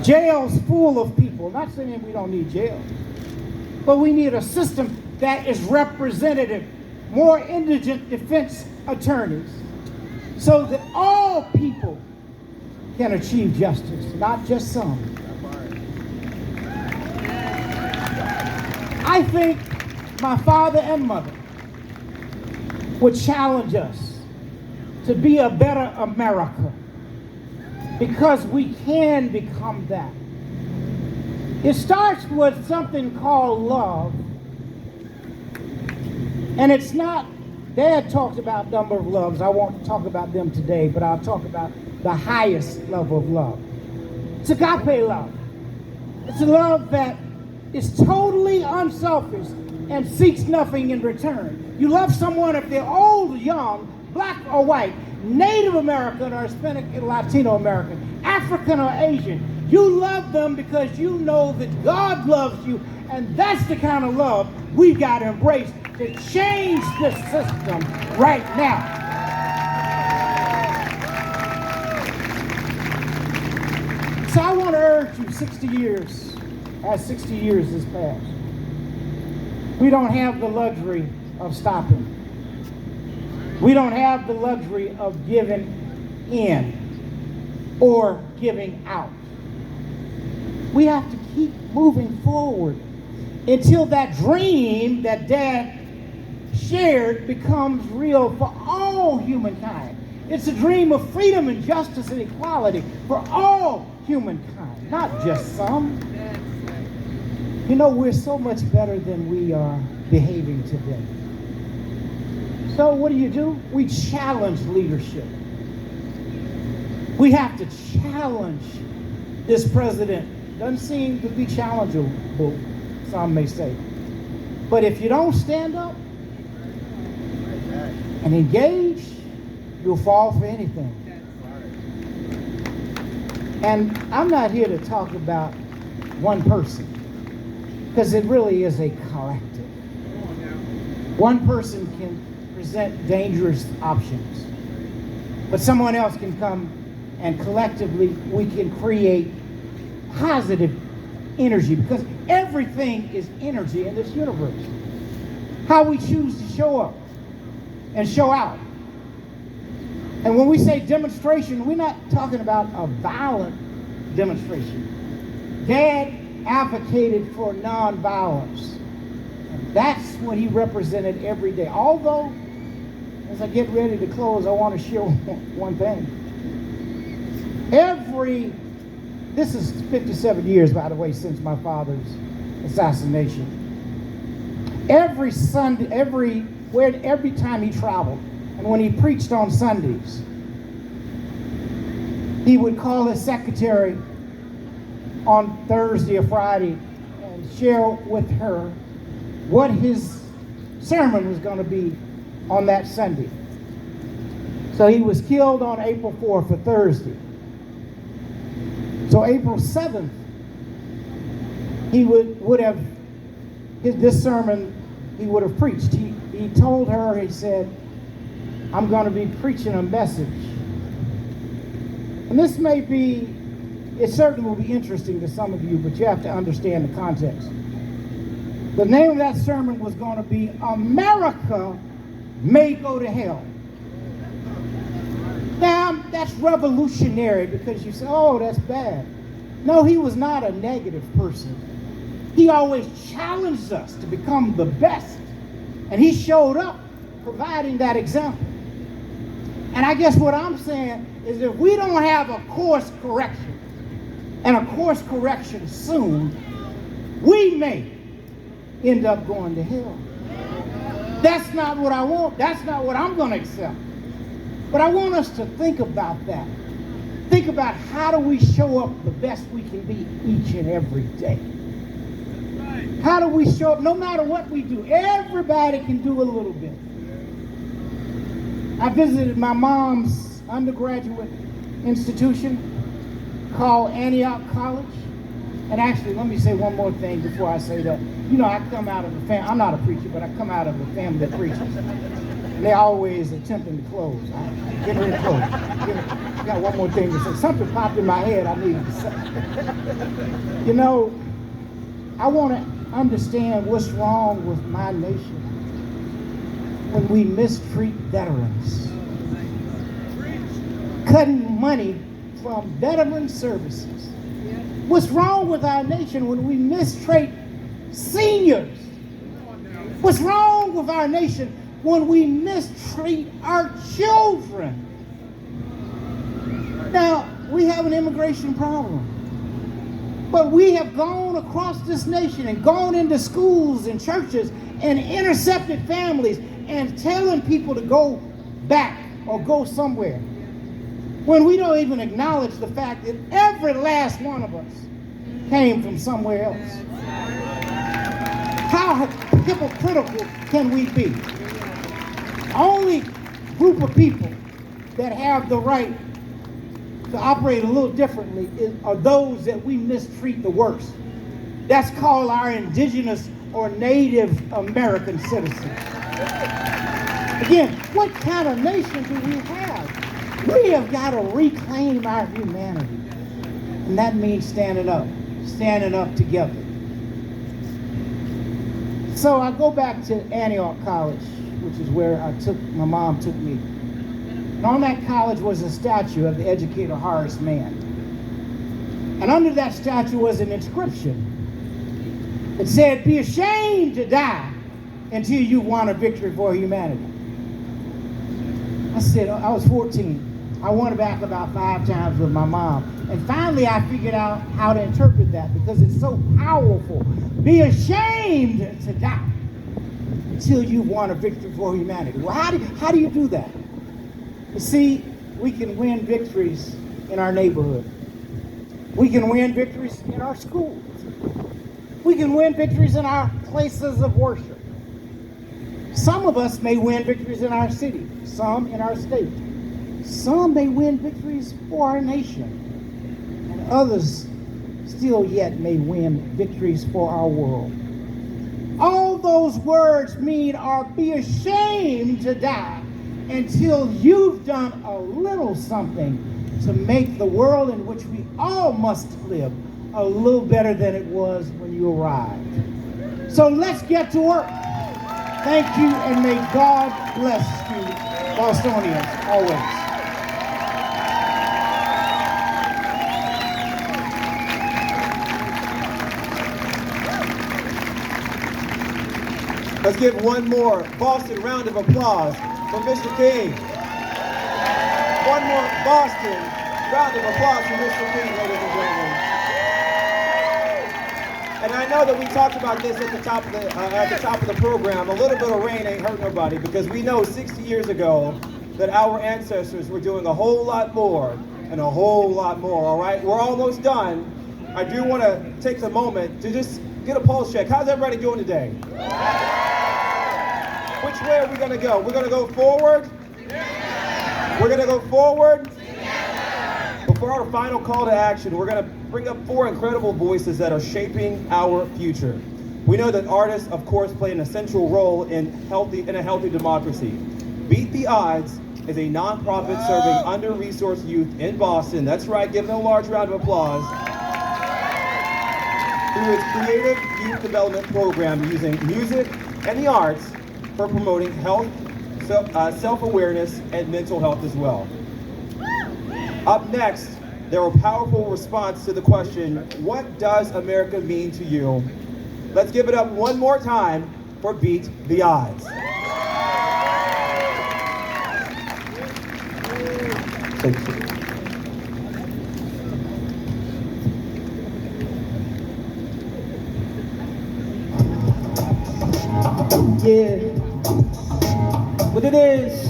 Jails full of people, not saying we don't need jail, but we need a system that is representative, more indigent defense attorneys, so that all people can achieve justice, not just some. I think my father and mother would challenge us to be a better America, because we can become that. It starts with something called love. And it's not, Dad talked about a number of loves. I won't talk about them today, but I'll talk about the highest level of love. It's agape love. It's a love that is totally unselfish and seeks nothing in return. You love someone if they're old or young, black or white, Native American or Hispanic and Latino American, African or Asian. You love them because you know that God loves you, and that's the kind of love we've got to embrace to change this system right now. So I want to urge you, 60 years has passed. We don't have the luxury of stopping. We don't have the luxury of giving in or giving out. We have to keep moving forward until that dream that Dad shared becomes real for all humankind. It's a dream of freedom and justice and equality for all humankind, not just some. You know, we're so much better than we are behaving today. So what do? We challenge leadership. We have to challenge this president. Doesn't seem to be challengeable, some may say. But if you don't stand up and engage, you'll fall for anything. And I'm not here to talk about one person. because it really is a collective. One person can present dangerous options, but someone else can come and collectively we can create positive energy, because everything is energy in this universe. How we choose to show up and show out. And when we say demonstration, we're not talking about a violent demonstration. Dad advocated for nonviolence. And that's what he represented every day. Although, as I get ready to close, I want to share one thing. This is 57 years, by the way, since my father's assassination. Every Sunday, every time he traveled, and when he preached on Sundays, he would call his secretary on Thursday or Friday and share with her what his sermon was going to be on that Sunday. So he was killed on April 4th for Thursday. So April 7th, he would have, this sermon he would have preached. He told her, he said, I'm going to be preaching a message. And this may be, it certainly will be interesting to some of you, but you have to understand the context. The name of that sermon was going to be America May Go to Hell. Now, that's revolutionary because you say, oh, that's bad. No, he was not a negative person. He always challenged us to become the best. And he showed up providing that example. And I guess what I'm saying is if we don't have a course correction, and a course correction soon, we may end up going to hell. That's not what I want. That's not what I'm going to accept. But I want us to think about that. Think about how do we show up the best we can be each and every day. How do we show up no matter what we do? Everybody can do a little bit. I visited my mom's undergraduate institution called Antioch College. And actually, let me say one more thing before I say that. You know, I come out of a family, I'm not a preacher, but I come out of a family that preaches. And they're always attempting to close. Get ready to close. I got one more thing to say. Something popped in my head I needed to say. You know, I want to understand what's wrong with my nation when we mistreat veterans. Cutting money from veteran services. What's wrong with our nation when we mistreat seniors? What's wrong with our nation when we mistreat our children? Now, we have an immigration problem. But we have gone across this nation and gone into schools and churches and intercepted families and telling people to go back or go somewhere, when we don't even acknowledge the fact that every last one of us came from somewhere else. How hypocritical can we be? The only group of people that have the right to operate a little differently are those that we mistreat the worst. That's called our indigenous or Native American citizens. Again, what kind of nation do we have? We have got to reclaim our humanity. And that means standing up together. So I go back to Antioch College, which is where my mom took me. And on that college was a statue of the educator Horace Mann. And under that statue was an inscription. It said, "Be ashamed to die until you won a victory for humanity." I said, I was 14. I went back about 5 times with my mom. And finally I figured out how to interpret that because it's so powerful. Be ashamed to die until you won a victory for humanity. Well, how do you do that? You see, we can win victories in our neighborhood. We can win victories in our schools. We can win victories in our places of worship. Some of us may win victories in our city, some in our state. Some may win victories for our nation, and others still yet may win victories for our world. All those words mean are be ashamed to die until you've done a little something to make the world in which we all must live a little better than it was when you arrived. So let's get to work. Thank you, and may God bless you, Bostonians, always. Let's give one more Boston round of applause for Mr. King. One more Boston round of applause for Mr. King, ladies and gentlemen. And I know that we talked about this at the top of the program. A little bit of rain ain't hurt nobody, because we know 60 years ago that our ancestors were doing a whole lot more and a whole lot more. All right, we're almost done. I do want to take the moment to just get a pulse check. How's everybody doing today? Which way are we going to go? We're going to go forward? We're going to go forward? Before our final call to action, we're going to bring up 4 incredible voices that are shaping our future. We know that artists, of course, play an essential role in a healthy democracy. Beat the Odds is a nonprofit serving under-resourced youth in Boston. That's right, give them a large round of applause. Through its creative youth development program using music and the arts for promoting health, self-awareness, and mental health as well. Up next, there are powerful response to the question, what does America mean to you? Let's give it up one more time for Beat the Odds. Yeah, what it is,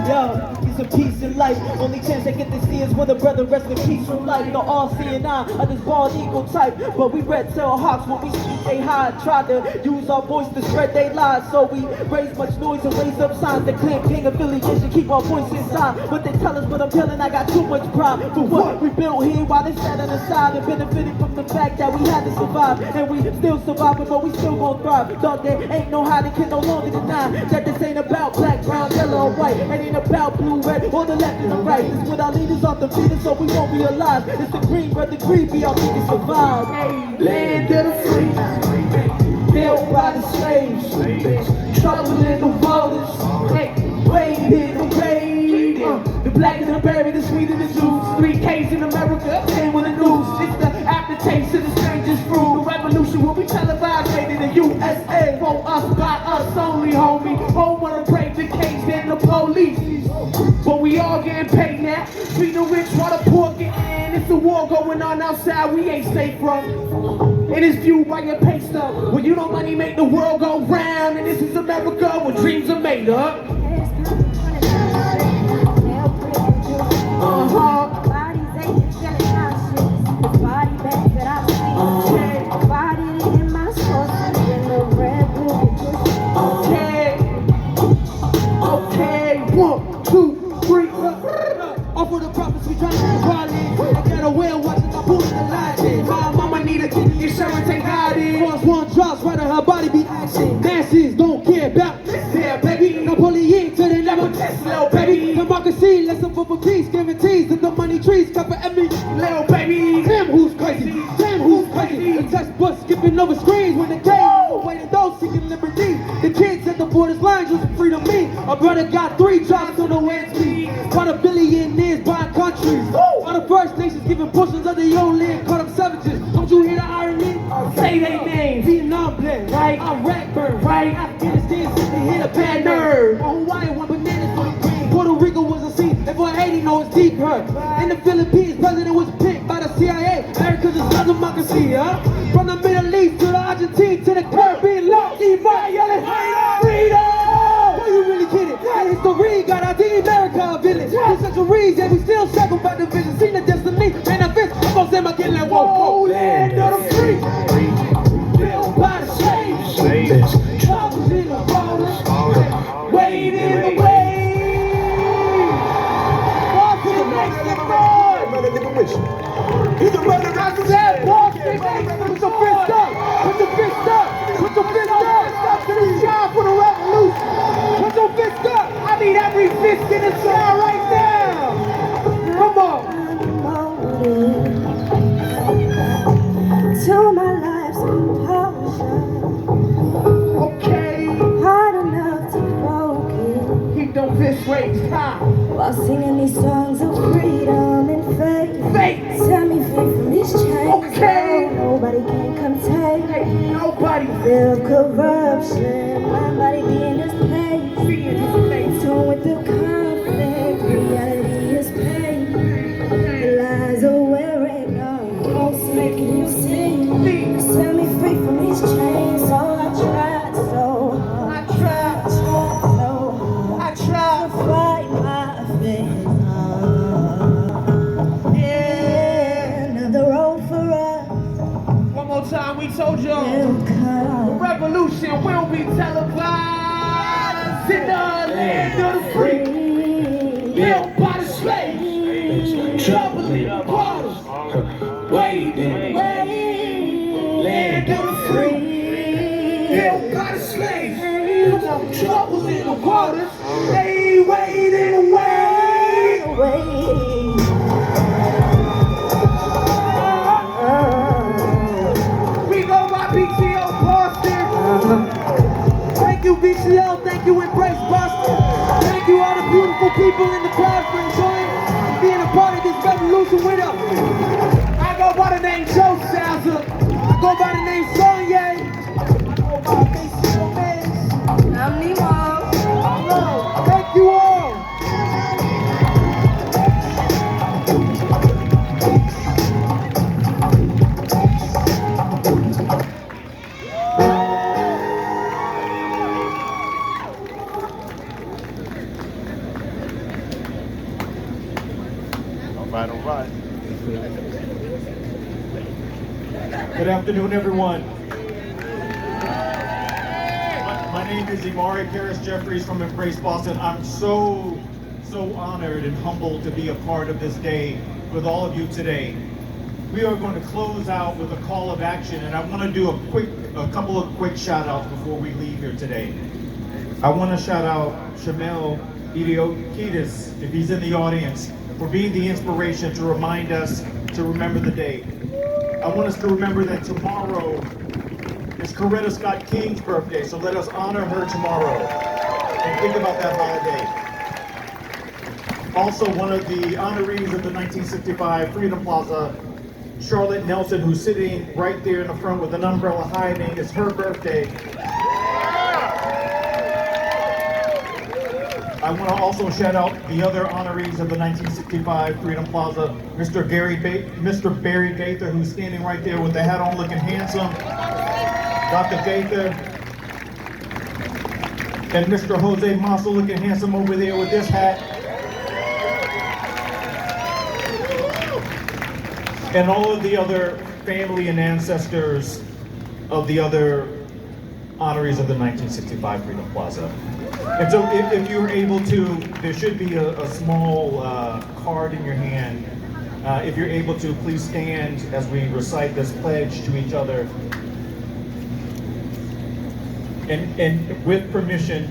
yo, it's a peace in life. Only chance I get to see is when the brother rests in peace from life. No all-seeing eye of this bald eagle type, but we red tail hawks when we speak they hide. Try to use our voice to spread they lies, so we raise much noise and raise up signs that claim king affiliation, keep our voice inside. But they tell us, but I'm telling I got too much pride for what we built here while they sat on the side and benefited from the fact that we had to survive, and we still surviving, but we still gon' thrive. Thought there ain't no how they can no longer deny that this ain't about black, brown, yellow, or white. It ain't about blue, red, or the left and the right. It's with our leaders off the feet, so we won't be alive. It's the green, red, the green, be our biggest survive. Land of the free, built by the slaves, trouble in the waters, rain in the rain. The black and the berry, the sweet and the juice. 3 Ks in America, came with the news. It's the aftertaste of the strangest fruit. The revolution will be televised made in the USA. For us, by us only, homie. Home wanna break the case, then the police. But we all getting paid now. Treat the rich while the poor get in. It's a war going on outside we ain't safe from. It is viewed by your pay stub. When you know money make the world go round. And this is America where dreams are made up. Bodies aching, feeling nauseous. This body bag that I've seen. Body in my sauces in the red, blue, and Okay, 1, 2, 3. Off of the prophets, we tryna get violent. I got a whale watching, I'm pulling the light in. My mama need a kidney insurance, ain't got it. Once one drops, right on her body be action. Masses don't care about this here, baby. Napoleon to the level, test little baby. Democracy, let's up for peace, guarantees that the money trees cover every little baby. Damn who's crazy, damn who's crazy. The test bus skipping over screens when the game waiting those seeking liberty. The kids at the borders lines using freedom me. A brother got 3 jobs on the way speed. Part of billionaires buying countries. All the First Nations giving portions of their own land. Caught up savages. Don't you hear the irony? Say they names. Vietnam blend, right? Iraq burn, right? Afghanistan sitting hit a bad nerve. Hawaii one bananas for the green. Puerto Rico was a scene. And for Haiti, know it's deep hurt. In the Philippines, president was picked by the CIA. America's just not democracy, huh? From the Middle East to the Argentine to the Caribbean, Lord, everybody yelling freedom! Why you really kidding? That history got our D America a village. For centuries, and we still shackled by division. Seen the destiny, manifest. I'm gonna say my kid like, whoa, land of the free. Built by the slaves. Troubles in the waters. Wait in the rain. Walk to the next step, He's a brother, Rock's head. Walk to the next step. Put your fist up. Put your fist up. singing these songs of freedom and faith. Set me free from these chains. Okay. No, nobody can come take. Nobody feel corruption. My body being this pain. Torn with the conflict. Reality is pain. The lies are wearing on. Ghosts making you sing. Set me free from these chains. So I tried so hard. I tried to fight my faith. Yeah, another road for us. One more time, we told you the revolution will be televised in the land of the free, built by the slaves, troubling the waters, waiting, land of the free, built by the slaves, troubles in the waters, they waiting away. BTO Boston. Thank you, BTO. Thank you, Embrace Boston. Thank you, all the beautiful people in the crowd for enjoying and being a part of this revolution with us. I go by the name Joe Salza. I go by the name Sonye. I go by BTO Maze. I'm Nemo. Thank you all. All right. Good afternoon, everyone. My name is Imari Karras Jeffries from Embrace Boston. I'm so honored and humbled to be a part of this day with all of you today. We are going to close out with a call of action, and I want to do a couple of quick shout outs before we leave here today. I want to shout out Shamel Idiokidis, if he's in the audience, for being the inspiration to remind us to remember the day. I want us to remember that tomorrow is Coretta Scott King's birthday, so let us honor her tomorrow and think about that holiday. Also, one of the honorees of the 1965 Freedom Plaza, Charlotte Nelson, who's sitting right there in the front with an umbrella hiding, it's her birthday. I want to also shout out the other honorees of the 1965 Freedom Plaza, Mr. Barry Gaither, who's standing right there with the hat on looking handsome, Dr. Gaither, and Mr. Jose Masso looking handsome over there with this hat. And all of the other family and ancestors of the other honorees of the 1965 Freedom Plaza. And so if you're able to, there should be a small card in your hand. If you're able to, please stand as we recite this pledge to each other. And with permission,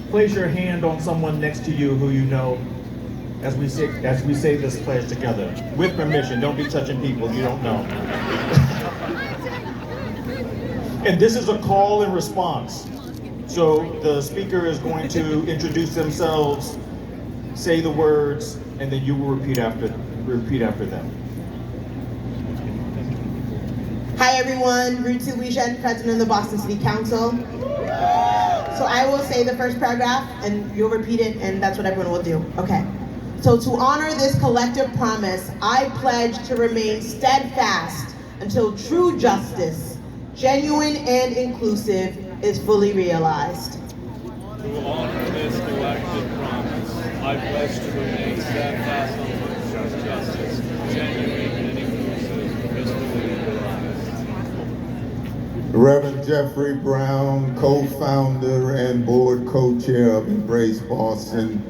place your hand on someone next to you who you know as we say this pledge together. With permission, don't be touching people you don't know. And this is a call and response. So the speaker is going to introduce themselves, say the words, and then you will repeat after them. Hi everyone, Rutu Wishen, President of the Boston City Council. So I will say the first paragraph and you'll repeat it, and that's what everyone will do. Okay. So to honor this collective promise, I pledge to remain steadfast until true justice, genuine and inclusive, is fully realized. To honor this collective promise, I pledge to remain steadfast until true justice, genuine and inclusive, is fully realized. Reverend Jeffrey Brown, co-founder and board co-chair of Embrace Boston,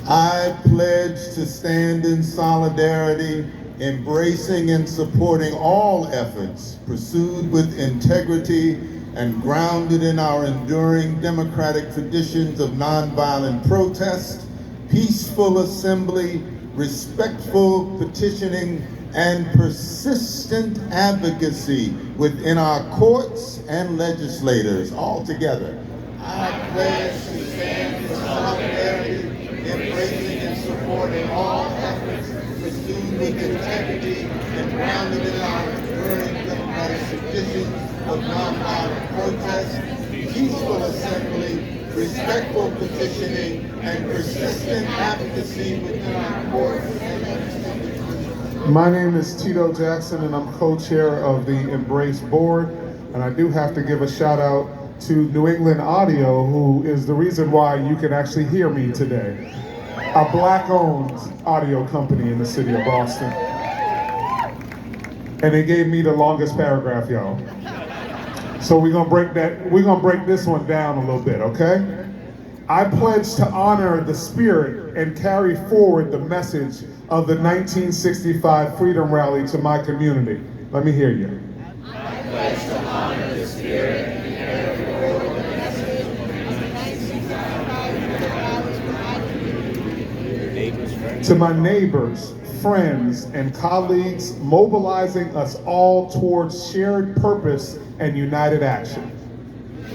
I pledge to stand in solidarity, embracing and supporting all efforts pursued with integrity and grounded in our enduring democratic traditions of nonviolent protest, peaceful assembly, respectful petitioning, and persistent advocacy within our courts and legislators all together. I pledge to stand in solidarity, embracing and supporting all efforts pursued with integrity and grounded in our enduring democratic traditions of nonviolent protest, peaceful assembly, respectful petitioning, and persistent advocacy within our courts and legislative. My name is Tito Jackson, and I'm co-chair of the Embrace Board. And I do have to give a shout out to New England Audio, who is the reason why you can actually hear me today. A Black-owned audio company in the city of Boston. And they gave me the longest paragraph, y'all. So we're gonna break this one down a little bit, okay? I pledge to honor the spirit and carry forward the message of the 1965 Freedom Rally to my community. Let me hear you. I pledge to honor the spirit and carry forward the message of the 1965 Freedom Rally to my community. To my neighbors, friends, and colleagues, mobilizing us all towards shared purpose and united action.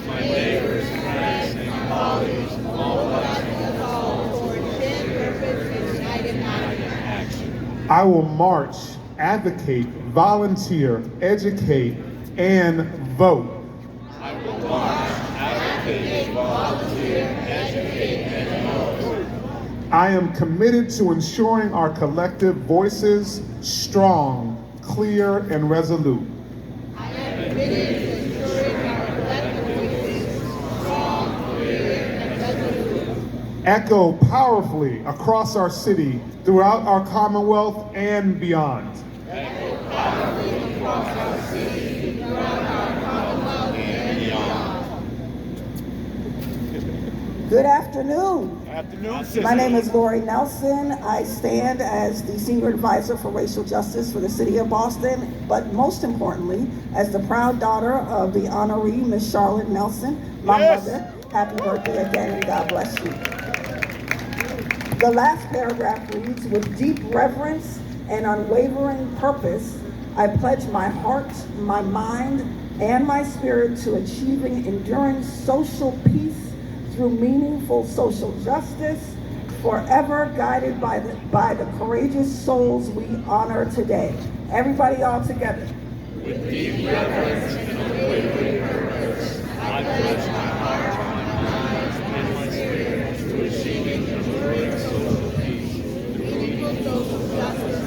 My neighbors, friends, and colleagues, mobilizing us all towards shared purpose and united action. I will march, advocate, volunteer, educate, and vote. I will march, advocate, volunteer, educate, and vote. I am committed to ensuring our collective voices strong, clear, and resolute. I am committed to ensuring our collective voices strong, clear, and resolute. Echo powerfully across our city, throughout our Commonwealth, and beyond. Echo powerfully across our city, throughout our Commonwealth, and beyond. Good afternoon. Afternoon, My name is Lori Nelson. I stand as the Senior Advisor for Racial Justice for the City of Boston, but most importantly, as the proud daughter of the honoree, Miss Charlotte Nelson, my mother. Happy birthday again, and God bless you. The last paragraph reads, with deep reverence and unwavering purpose, I pledge my heart, my mind, and my spirit to achieving enduring social peace through meaningful social justice, forever guided by the courageous souls we honor today. Everybody all together. With deep reverence and unwavering purpose, I pledge my heart, my mind, and my spirit to achieving enduring social peace, meaningful social justice,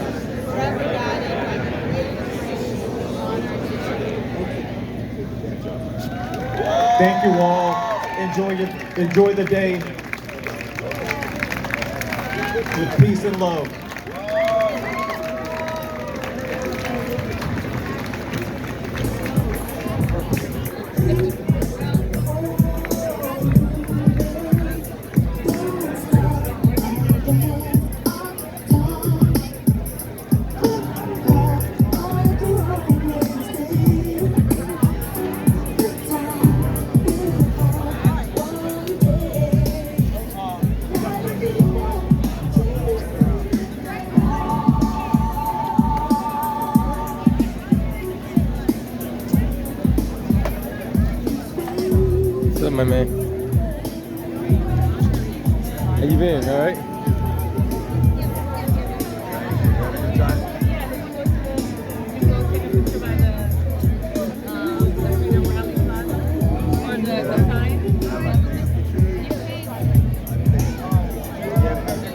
forever guided by the courageous souls we honor today. Thank you all. Enjoy the day with peace and love. What's up, my man? How you been? All right?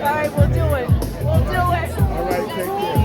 All right, we'll do it. We'll do it. All right, take care.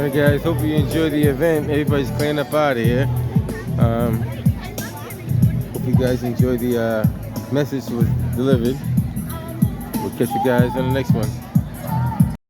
Alright guys, hope you enjoyed the event. Everybody's clearing up out of here. Hope you guys enjoyed the message was delivered. We'll catch you guys on the next one.